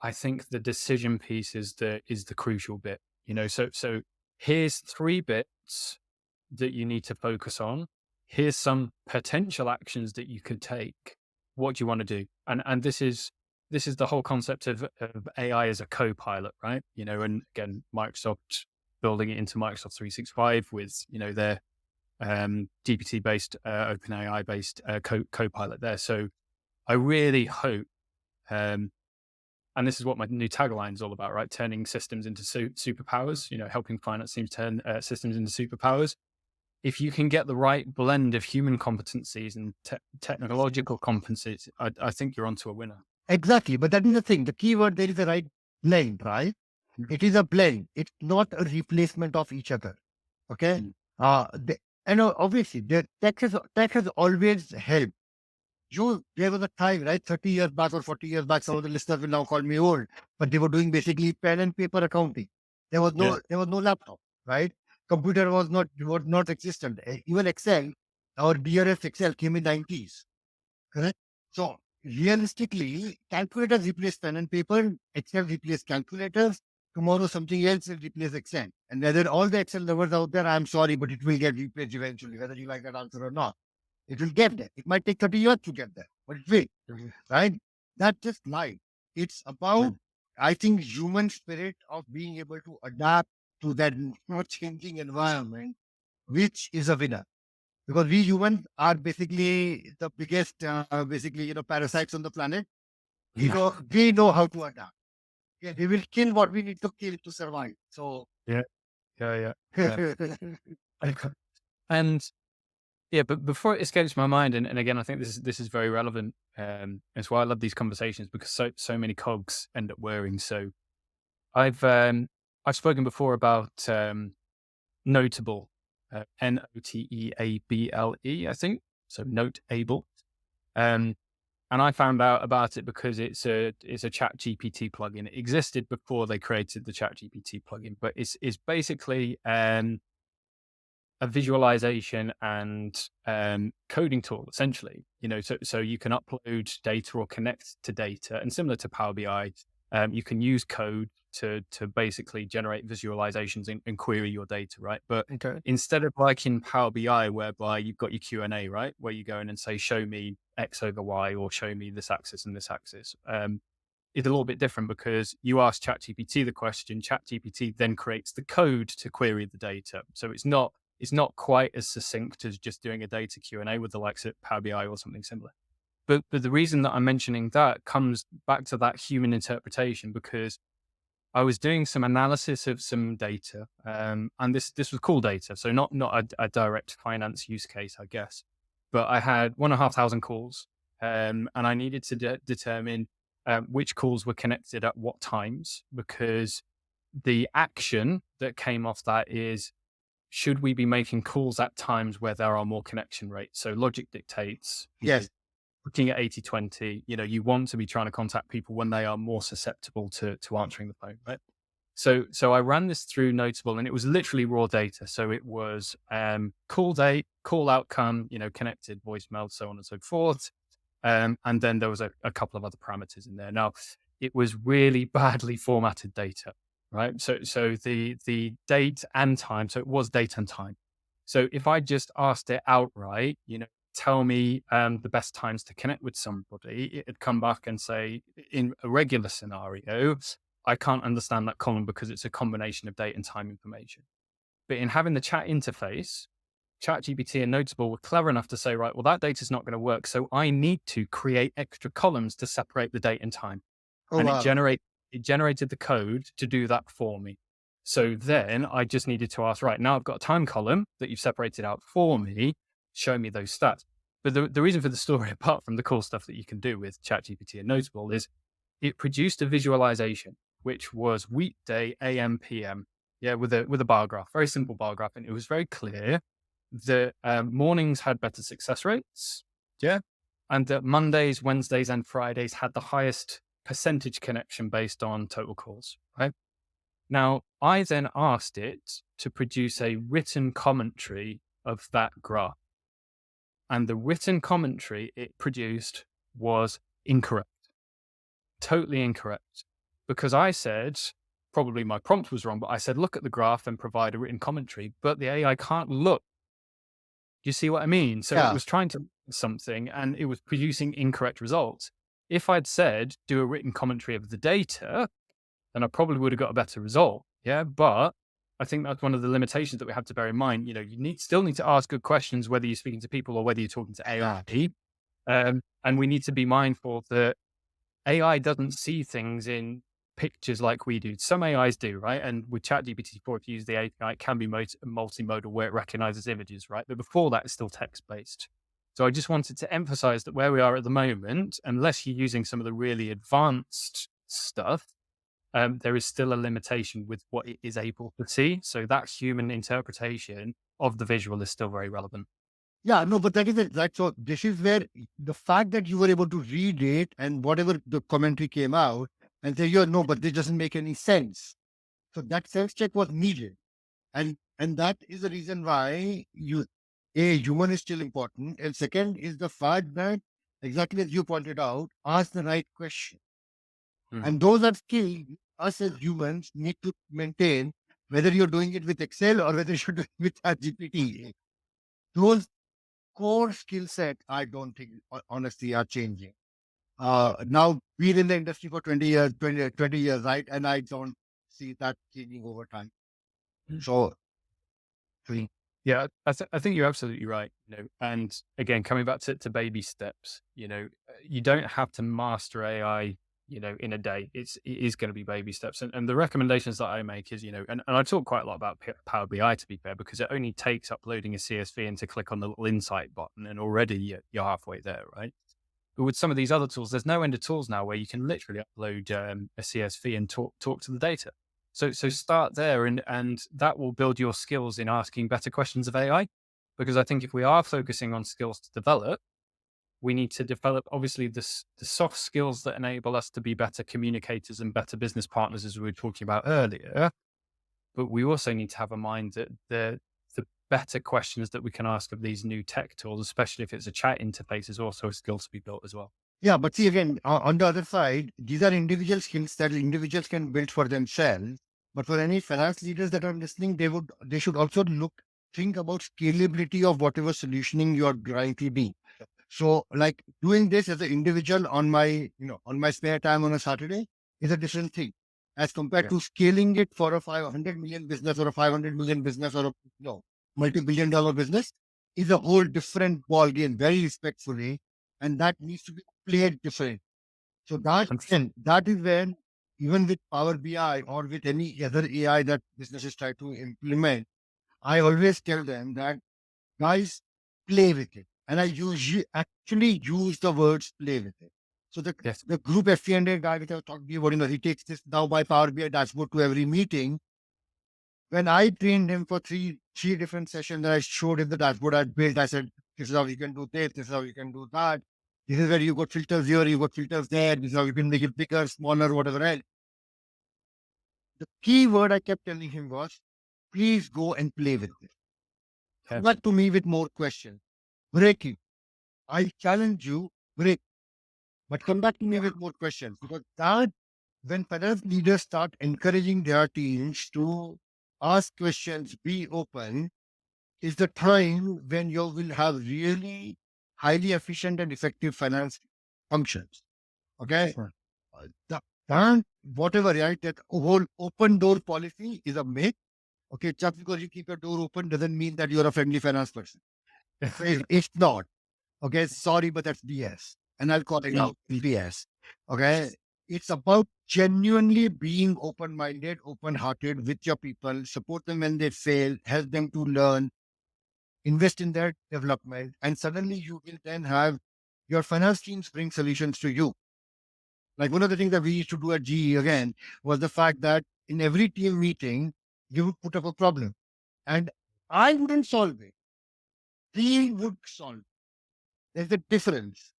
I think the decision piece is the crucial bit. So here's 3 bits that you need to focus on. Here's some potential actions that you could take. What do you want to do? And this is the whole concept of AI as a co-pilot, right? And again, Microsoft building it into Microsoft 365 with, their GPT based, OpenAI based co-pilot there. So I really hope, and this is what my new tagline is all about, right? Turning systems into superpowers, helping finance teams turn systems into superpowers. If you can get the right blend of human competencies and technological competencies, I think you're onto a winner. Exactly. But that is the thing. The key word there is the right blend, right? It is a blend. It's not a replacement of each other. Okay. Obviously, the tech has always helped. There was a time, right? 30 years back or 40 years back, some of the listeners will now call me old, but they were doing basically pen and paper accounting. There was no laptop, right? Computer was not existent. Even Excel, our DRS Excel came in 90s, correct? So realistically, calculators replace pen and paper, Excel replace calculators. Tomorrow something else will replace Excel. And whether all the Excel numbers out there, I'm sorry, but it will get replaced eventually, whether you like that answer or not. It will get there. It might take 30 years to get there, but it will, right? That's just life. It's about, I think, human spirit of being able to adapt to that not changing environment, which is a winner. Because we humans are basically the biggest, parasites on the planet. We know how to adapt. Yeah, we will kill what we need to kill to survive. So, yeah. And but before it escapes my mind, and again, I think this is very relevant. That's why I love these conversations, because so many cogs end up whirring. So I've spoken before about Notable, Noteable, I think. So Noteable. And I found out about it because it's a Chat GPT plugin. It existed before they created the Chat GPT plugin, but it's basically a visualization and coding tool, essentially. So you can upload data or connect to data, and similar to Power BI, you can use code to basically generate visualizations and query your data, right? But Okay. instead of like in Power BI, whereby you've got your Q&A, right, where you go in and say, show me X over Y, or show me this axis and this axis. It's a little bit different because you ask ChatGPT the question, ChatGPT then creates the code to query the data. So it's not quite as succinct as just doing a data Q&A with the likes of Power BI or something similar. But the reason that I'm mentioning that comes back to that human interpretation, because I was doing some analysis of some data, and this was cool data, so not a direct finance use case, I guess. But I had 1,500 calls, and I needed to determine which calls were connected at what times, because the action that came off that is, should we be making calls at times where there are more connection rates? So logic dictates, Yes. looking at 80/20, you want to be trying to contact people when they are more susceptible to answering the phone, right? So I ran this through Notable, and it was literally raw data. So it was call date, call outcome, connected voicemail, so on and so forth. And then there was a couple of other parameters in there. Now, it was really badly formatted data, right? So the date and time, so it was date and time. So if I just asked it outright, tell me the best times to connect with somebody, it'd come back and say, in a regular scenario, I can't understand that column because it's a combination of date and time information. But in having the chat interface, ChatGPT and Notable were clever enough to say, right, well, that data is not going to work. So I need to create extra columns to separate the date and time. Oh, And it wow. generated the code to do that for me. So then I just needed to ask, right, now I've got a time column that you've separated out for me, show me those stats. But the reason for the story, apart from the cool stuff that you can do with ChatGPT and Notable, is it produced a visualization, which was weekday AM PM, yeah, with a bar graph, very simple bar graph, and it was very clear that mornings had better success rates, yeah, and that Mondays, Wednesdays, and Fridays had the highest percentage connection based on total calls, right? Now, I then asked it to produce a written commentary of that graph, and the written commentary it produced was incorrect, totally incorrect, because I said, probably my prompt was wrong, but I said, look at the graph and provide a written commentary, but the AI can't look. Do you see what I mean? So it Yeah. was trying to something and it was producing incorrect results. If I'd said, do a written commentary of the data, then I probably would have got a better result. Yeah. But I think that's one of the limitations that we have to bear in mind. You still need to ask good questions, whether you're speaking to people or whether you're talking to Yeah. AI. And we need to be mindful that AI doesn't see things in pictures like we do. Some AIs do, right? And with ChatGPT 4, if you use the API, it can be multimodal where it recognizes images, right? But before that, it's still text based. So I just wanted to emphasize that where we are at the moment, unless you're using some of the really advanced stuff, there is still a limitation with what it is able to see. So that human interpretation of the visual is still very relevant. Yeah, no, but that is it. Right. So this is where the fact that you were able to read it and whatever the commentary came out and say, yeah, no, but this doesn't make any sense. So that sense check was needed. And that is the reason why human is still important. And second is the fact that, exactly as you pointed out, ask the right question. Mhm. And those are skills us as humans need to maintain, whether you're doing it with Excel or whether you're doing it with ChatGPT. Those core skill set, I don't think, honestly, are changing. Now, we're in the industry for 20 years, 20 years, right? And I don't see that changing over time. So, we- Yeah, I think you're absolutely right. And again, coming back to baby steps, you don't have to master AI, in a day. It is going to be baby steps. And the recommendations that I make is, and I talk quite a lot about Power BI, to be fair, because it only takes uploading a CSV and to click on the little insight button, and already you're halfway there, right? But with some of these other tools, there's no end of tools now where you can literally upload a CSV and talk to the data. So start there, and that will build your skills in asking better questions of AI. Because I think if we are focusing on skills to develop, we need to develop obviously the soft skills that enable us to be better communicators and better business partners, as we were talking about earlier. But we also need to have a mind that the better questions that we can ask of these new tech tools, especially if it's a chat interface, is also a skill to be built as well. Yeah, but see again, on the other side, these are individual skills that individuals can build for themselves. But for any finance leaders that are listening, they should also think about scalability of whatever solutioning you are trying to do. So, like doing this as an individual on my spare time on a Saturday is a different thing as compared Yeah. to scaling it for a 500 million business or a 500 million business or a multi-billion dollar business is a whole different ball game, very respectfully, and that needs to be played different. So that is when even with Power BI or with any other AI that businesses try to implement, I always tell them that guys, play with it. And I actually use the words play with it. So Yes. the group FP&A guy which I was talking to you about, he takes this now by Power BI dashboard to every meeting. When I trained him for three different sessions that I showed him the dashboard I built, I said, this is how you can do this is how you can do that. This is where you got filters here, you got filters there, this is how you can make it bigger, smaller, whatever else. The key word I kept telling him was, please go and play with it. Yeah. Come back to me with more questions. Break it. I challenge you, break. But come back to me with more questions because that when finance leaders start encouraging their teams to ask questions, be open, is the time when you will have really highly efficient and effective finance functions. Okay. Sure. That whatever, right? That whole open door policy is a myth. Okay. Just because you keep your door open doesn't mean that you're a friendly finance person. It's not. Okay, sorry, but that's BS. And I'll call it out BS. Okay. It's about genuinely being open minded, open hearted with your people, support them when they fail, help them to learn, invest in their development. And suddenly you will then have your finance teams bring solutions to you. Like one of the things that we used to do at GE again was the fact that in every team meeting, you would put up a problem and I wouldn't solve it. Team would solve it. There's a difference.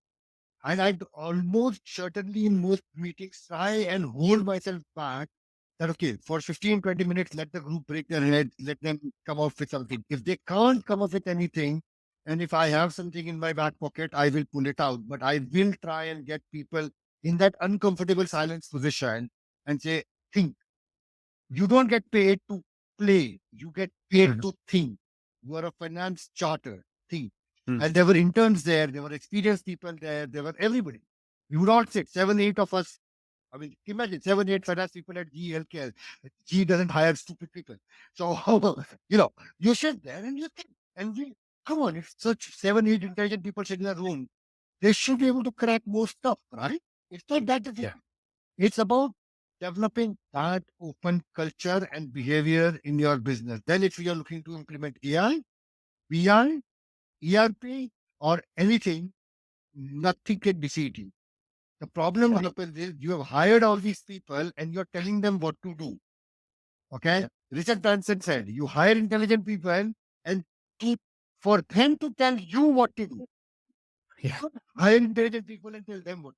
And I'd almost certainly in most meetings try and hold myself back that, okay, for 15, 20 minutes, let the group break their head, let them come up with something. If they can't come up with anything, and if I have something in my back pocket, I will pull it out. But I will try and get people in that uncomfortable silence position and say, think. You don't get paid to play. You get paid Mhm. to think. You are a finance charter. Think. Mm. And there were interns there were experienced people there were everybody. We would all sit, 7, 8 of us. I mean, imagine 7, 8 finance people at GE Healthcare. GE doesn't hire stupid people. So, you sit there and you think, and we, come on, if such 7, 8 intelligent people sit in a room, they should be able to crack more stuff, right? It's not that Yeah. it's about developing that open culture and behavior in your business. Then, if you're looking to implement AI, BI, ERP, or anything, nothing can defeat you. The problem happens is you have hired all these people and you're telling them what to do. Okay. Yeah. Richard Branson said, you hire intelligent people and keep for them to tell you what to do. Yeah. Hire intelligent people and tell them what.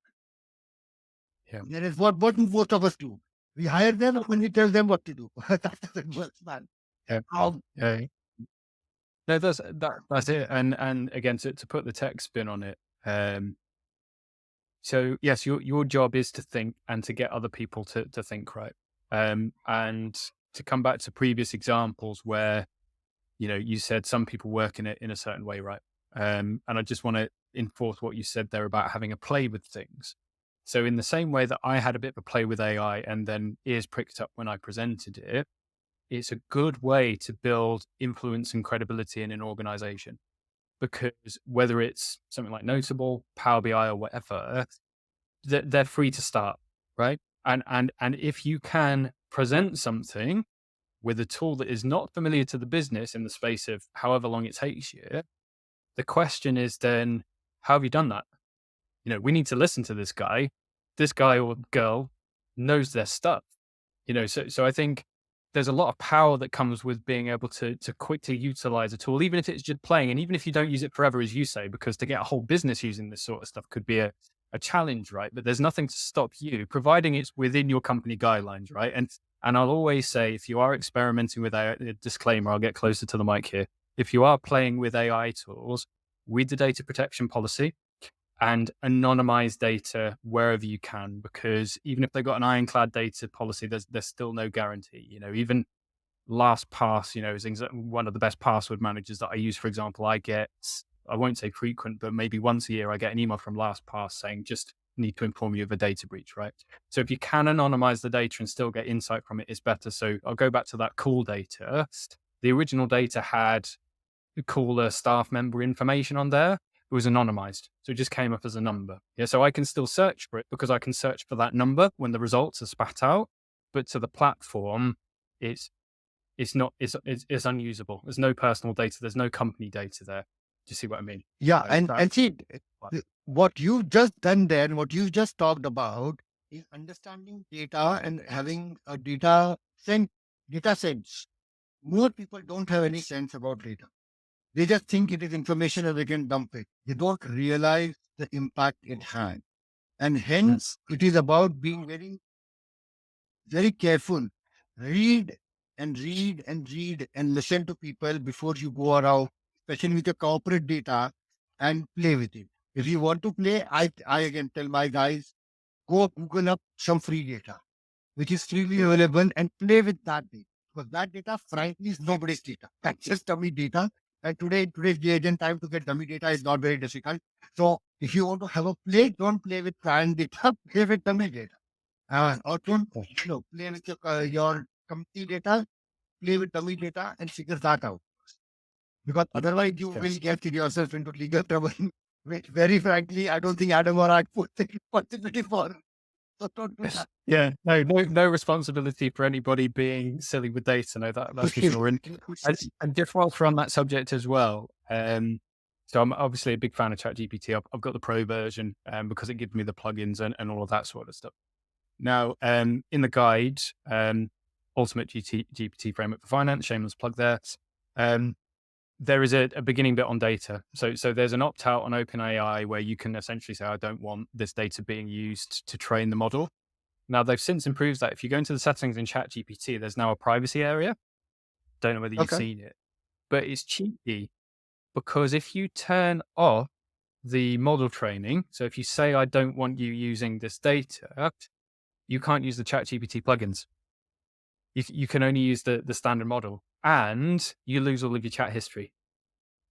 Yeah. That is what most of us do. We hire them when we tell them what to do. That doesn't work, man. Yeah. How Yeah. No, that's it. And again, to put the tech spin on it. So yes, your job is to think and to get other people to think, right? And to come back to previous examples where, you said some people work in it in a certain way, right? And I just want to enforce what you said there about having a play with things. So in the same way that I had a bit of a play with AI and then ears pricked up when I presented it, it's a good way to build influence and credibility in an organization. Because whether it's something like Notable, Power BI, or whatever, they're free to start, right? And if you can present something with a tool that is not familiar to the business in the space of however long it takes you, the question is then, how have you done that? We need to listen to this guy. This guy or girl knows their stuff. So I think there's a lot of power that comes with being able to quickly utilize a tool, even if it's just playing, and even if you don't use it forever, as you say, because to get a whole business using this sort of stuff could be a challenge, right? But there's nothing to stop you, providing it's within your company guidelines, right? And I'll always say, if you are experimenting with a disclaimer, I'll get closer to the mic here. if you are playing with AI tools, read the data protection policy and anonymize data wherever you can, because even if they've got an ironclad data policy, there's still no guarantee. Even LastPass, is one of the best password managers that I use. For example, I won't say frequent, but maybe once a year, I get an email from LastPass saying, just need to inform you of a data breach, right? So if you can anonymize the data and still get insight from it, it's better. So I'll go back to that call data. The original data had caller staff member information on there. It was anonymized. So it just came up as a number. Yeah. So I can still search for it because I can search for that number when the results are spat out. But to the platform, it's it's unusable. There's no personal data. There's no company data there. Do you see what I mean? Yeah, So and that's see, what- what you've just done there, and what you've just talked about is understanding data and having a data sense. More people don't have any sense about data. They just think it is information and they can dump it. They don't realize the impact it has. And hence, it is about being very, very careful. Read and read and read and listen to people before you go around, especially with your corporate data, and play with it. If you want to play, I again tell my guys, go Google up some free data, which is freely available, and play with that data. Because that data, frankly, is nobody's data. That's just dummy data. And today's day and time to get dummy data is not very difficult. So if you want to have a play, don't play with client data, play with dummy data. Or don't play with your company data, play with dummy data and figure that out. Because otherwise you will get yourself into legal trouble, which very frankly, I don't think Adam or I put the responsibility for. So don't do that. Yeah, no responsibility for anybody being silly with data. No, that's for sure. And just whilst we're on that subject as well, so I'm obviously a big fan of ChatGPT. I've got the pro version because it gives me the plugins and all of that sort of stuff. Now, in the guide, Ultimate GPT Framework for Finance, shameless plug there. There is a beginning bit on data. So there's an opt out on OpenAI where you can essentially say, I don't want this data being used to train the model. Now, they've since improved that. If you go into the settings in ChatGPT, there's now a privacy area. Don't know whether you've Okay. seen it, but it's cheeky because if you turn off the model training, so if you say, I don't want you using this data, you can't use the ChatGPT plugins. You can only use the standard model and you lose all of your chat history.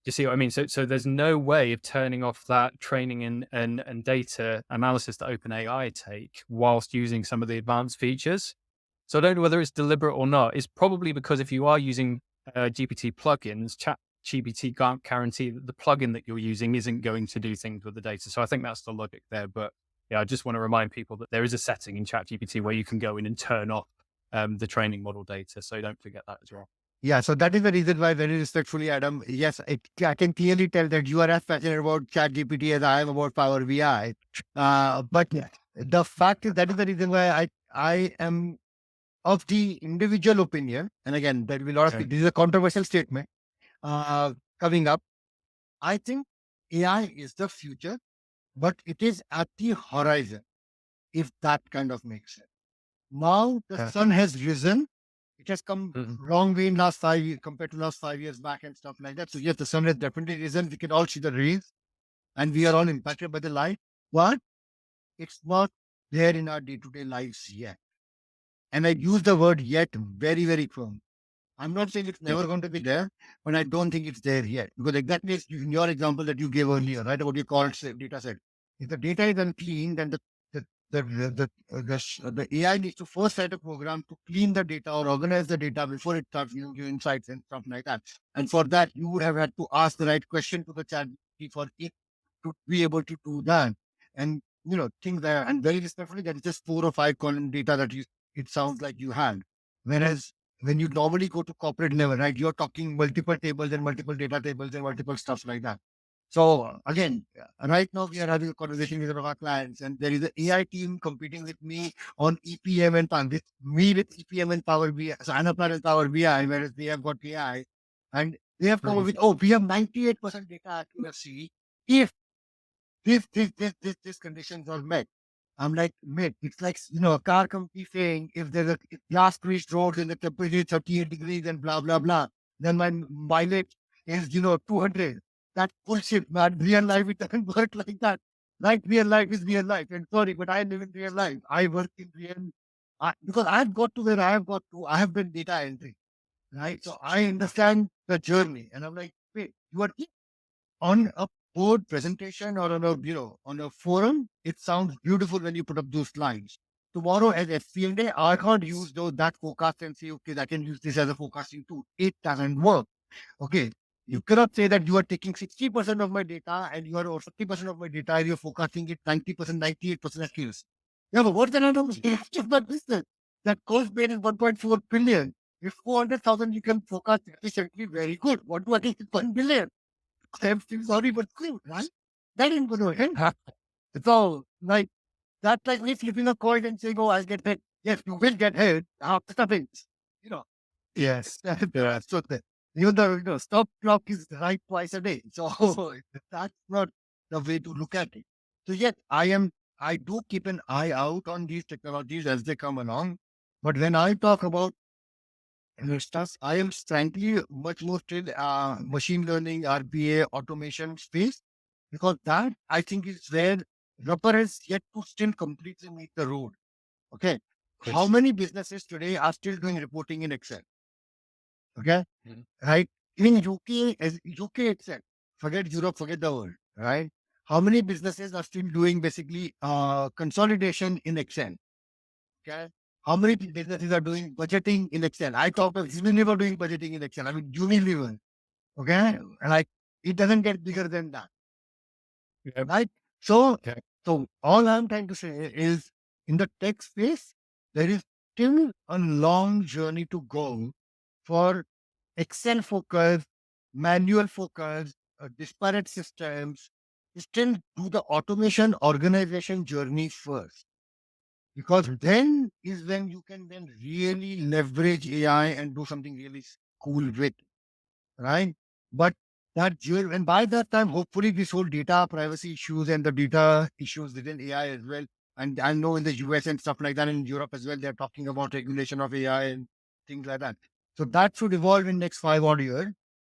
Do you see what I mean? So there's no way of turning off that training and data analysis that OpenAI take whilst using some of the advanced features. So I don't know whether it's deliberate or not. It's probably because if you are using GPT plugins, ChatGPT can't guarantee that the plugin that you're using isn't going to do things with the data. So I think that's the logic there. But yeah, I just want to remind people that there is a setting in ChatGPT where you can go in and turn off the training model data. So don't forget that as well. Yeah, so that is the reason why, very respectfully, Adam, yes, I can clearly tell that you are as passionate about ChatGPT as I am about Power BI. But the fact is that is the reason why I am of the individual opinion, and again, there will be a lot of this is a controversial statement coming up. I think AI is the future, but it is at the horizon, if that kind of makes sense. Now the sun has risen. It has come long way in last 5 years compared to last 5 years back and stuff like that. So yes, the sun has definitely risen. We can all see the rays, and we are all impacted by the light. But it's not there in our day-to-day lives yet. And I use the word yet very, very firm. I'm not saying it's never going to be there, but I don't think it's there yet. Because exactly in your example that you gave earlier, right, about your called data set. If the data is unclean, then the AI needs to first write a program to clean the data or organize the data before it starts giving you insights and stuff like that. And for that, you would have had to ask the right question to the chat for it to be able to do that. And things there. And very respectfully, that is just 4 or 5 column data that it sounds like you had. Whereas when you normally go to corporate level, right, you're talking multiple tables and multiple data tables and multiple stuff like that. So again, right now we are having a conversation with one of our clients, and there is an AI team competing with me on EPM and with me with EPM and Power BI, so Anaplan and Power BI, whereas they have got AI, and they have come up with, we have 98% data accuracy if this conditions are met. I'm like, mate, it's like, a car company saying if there's if glass crease road and the temperature is 38 degrees and blah, blah, blah, then my mileage is, 200. That's bullshit, man. Real life, it doesn't work like that. Like real life is real life. And sorry, but I live in real life. I work in because I've got to where I have got to. I have been data entry, right? So I understand the journey. And I'm like, wait, you are on a board presentation or on on a forum, it sounds beautiful when you put up those lines. Tomorrow as FP&A, day, I can't use that forecast and say, okay, I can use this as a forecasting tool. It doesn't work. Okay. You cannot say that you are taking 60% of my data and you are or 50% of my data and you're forecasting it 90%, 98% accuracy. Yeah, but what's the number of just that business? That cost base is 1.4 billion. If 400,000 you can forecast efficiently, very good. What do I think? 1 billion. I'm still sorry, but screwed, right? That ain't gonna help. It's all like that's like me flipping a coin and saying, "Oh, I'll get hit." Yes, you will get hit. After something, you know. Yes. Yeah. So the even the stop clock is right twice a day. So that's not the way to look at it. So yet I do keep an eye out on these technologies as they come along. But when I talk about stuff, I am frankly much more still machine learning, RPA, automation space because that I think is where rubber has yet to still completely meet the road. Okay. How Yes. many businesses today are still doing reporting in Excel? Okay. Mhm. Right. In UK, as UK itself, forget Europe, forget the world. Right. How many businesses are still doing basically consolidation in Excel? Okay. How many businesses are doing budgeting in Excel? I talked of Unilever doing budgeting in Excel. I mean, Unilever. Okay. Like, it doesn't get bigger than that. Yep. Right. So, Okay. so all I'm trying to say is in the tech space, there is still a long journey to go for Excel focus, manual focus, disparate systems. Still do the automation organization journey first because Mhm. then is when you can then really leverage AI and do something really cool with, right? But and by that time, hopefully, this whole data privacy issues and the data issues within AI as well. And I know in the US and stuff like that, in Europe as well, they're talking about regulation of AI and things like that. So that should evolve in next 5 odd years.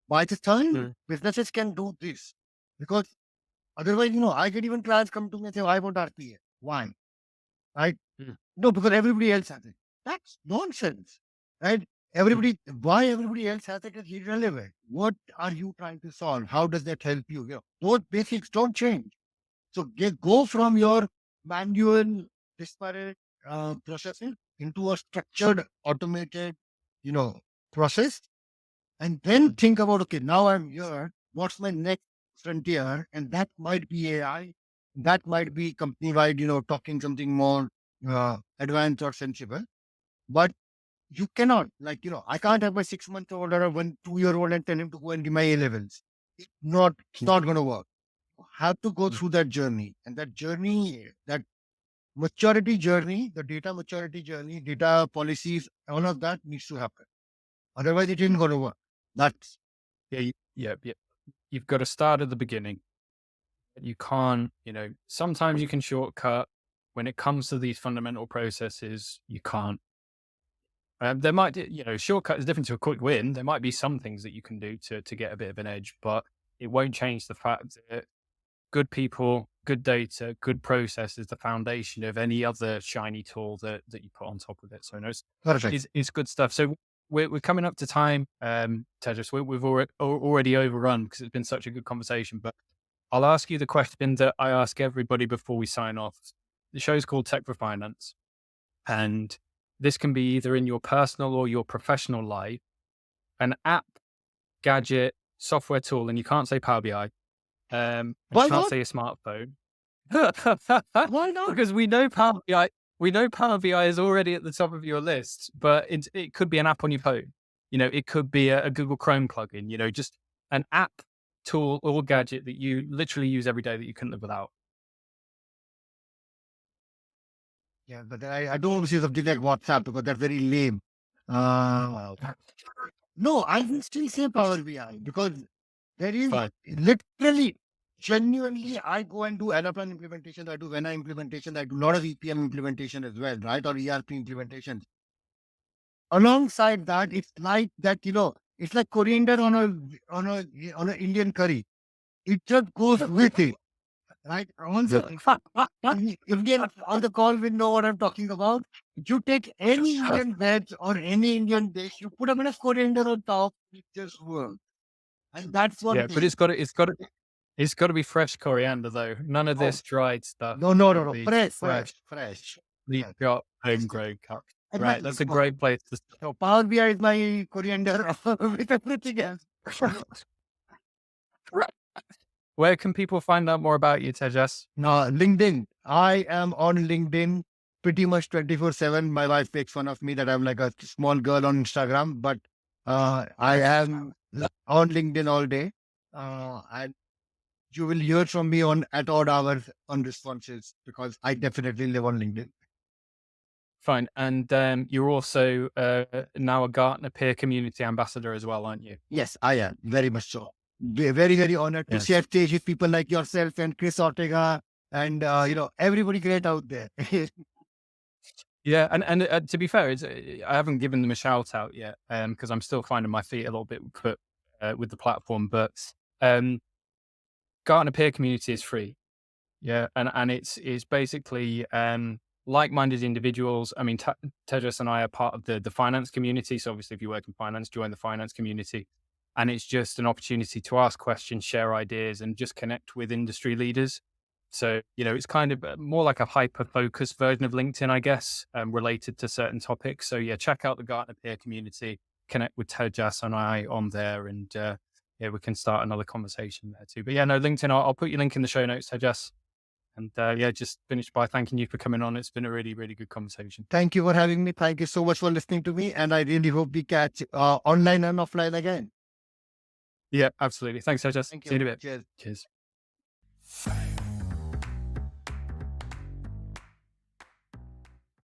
By the time Mm. businesses can do this, because otherwise, I get even clients come to me and say, I want RPA. Why? Right? Mm. No, because everybody else has it. That's nonsense, right? Mm. Why everybody else has it is irrelevant. What are you trying to solve? How does that help you? Those basics don't change. So go from your manual, disparate processing into a structured, automated, you know, process, and then Mm. think about, okay, now I'm here. What's my next frontier? And that might be AI. That might be company wide, talking something more advanced or sensible. But you cannot, like, I can't have my 6 month old or a 1 2 year old and tell him to go and give my A levels. It's Mm. not going to work. You have to go Mm. through that journey, and that journey, that maturity journey, the data maturity journey, data policies, all of that needs to happen. Otherwise, it isn't going to work. That's Yeah. Yeah. Yeah. You've got to start at the beginning. You can't, sometimes you can shortcut. When it comes to these fundamental processes, you can't. There might, shortcut is different to a quick win. There might be some things that you can do to get a bit of an edge, but it won't change the fact that good people, good data, good process is the foundation of any other shiny tool that you put on top of it. So no, perfect. it's good stuff. So we're coming up to time, Tejas. We've already overrun because it's been such a good conversation. But I'll ask you the question that I ask everybody before we sign off. The show's called Tech for Finance, and this can be either in your personal or your professional life. An app, gadget, software tool, and you can't say Power BI, and you Why can't not? say a smartphone. Why not? Because we know Power BI is already at the top of your list, but it could be an app on your phone. It could be a Google Chrome plugin, just an app, tool, or gadget that you literally use every day that you couldn't live without. Yeah, but I don't want to say something like WhatsApp because that's very lame. Uh, no, I will still say Power BI because there is Fine. literally, genuinely, I go and do Anaplan implementation. I do VENA implementation. I do a lot of EPM implementation as well, right? Or ERP implementation. Alongside that, it's like that, It's like coriander on a Indian curry. It just goes with it, right? Also, Indian on the call will know what I'm talking about. You take any Indian veg or any Indian dish, you put a bit of coriander on top, it just works. And that's what Yeah, it but is. it's got to be fresh coriander though. None of Oh, this dried stuff. no, no, Got no, to no. be Fresh, fresh. fresh, fresh. You've Yes. got homegrown cut. Right, Exactly. that's a great place to So Power BI is my coriander with everything else. Where can people find out more about you, Tejas? Now, LinkedIn. I am on LinkedIn pretty much 24/7. My wife makes fun of me that I'm like a small girl on Instagram, but I am on LinkedIn all day. And you will hear from me on at odd hours on responses because I definitely live on LinkedIn. Fine. And you're also now a Gartner peer community ambassador as well, aren't you? Yes, I am very much so. Very, very honored to Yes. share stage with people like yourself and Chris Ortega and everybody great out there. Yeah, and to be fair, I haven't given them a shout out yet because I'm still finding my feet a little bit with the platform. But Gartner peer community is free. Yeah, and it's basically like-minded individuals. I mean, Tejas and I are part of the finance community. So obviously, if you work in finance, join the finance community. And it's just an opportunity to ask questions, share ideas, and just connect with industry leaders. So, it's kind of more like a hyper-focused version of LinkedIn, I guess, related to certain topics. So yeah, check out the Gartner peer community, connect with Tejas and I on there, and yeah, we can start another conversation there too. But yeah, no, LinkedIn, I'll put your link in the show notes, Tejas. And yeah, just finish by thanking you for coming on. It's been a really, really good conversation. Thank you for having me. Thank you so much for listening to me. And I really hope we catch online and offline again. Yeah, absolutely. Thanks, Tejas. Thank See you in you. a bit. Cheers. Cheers.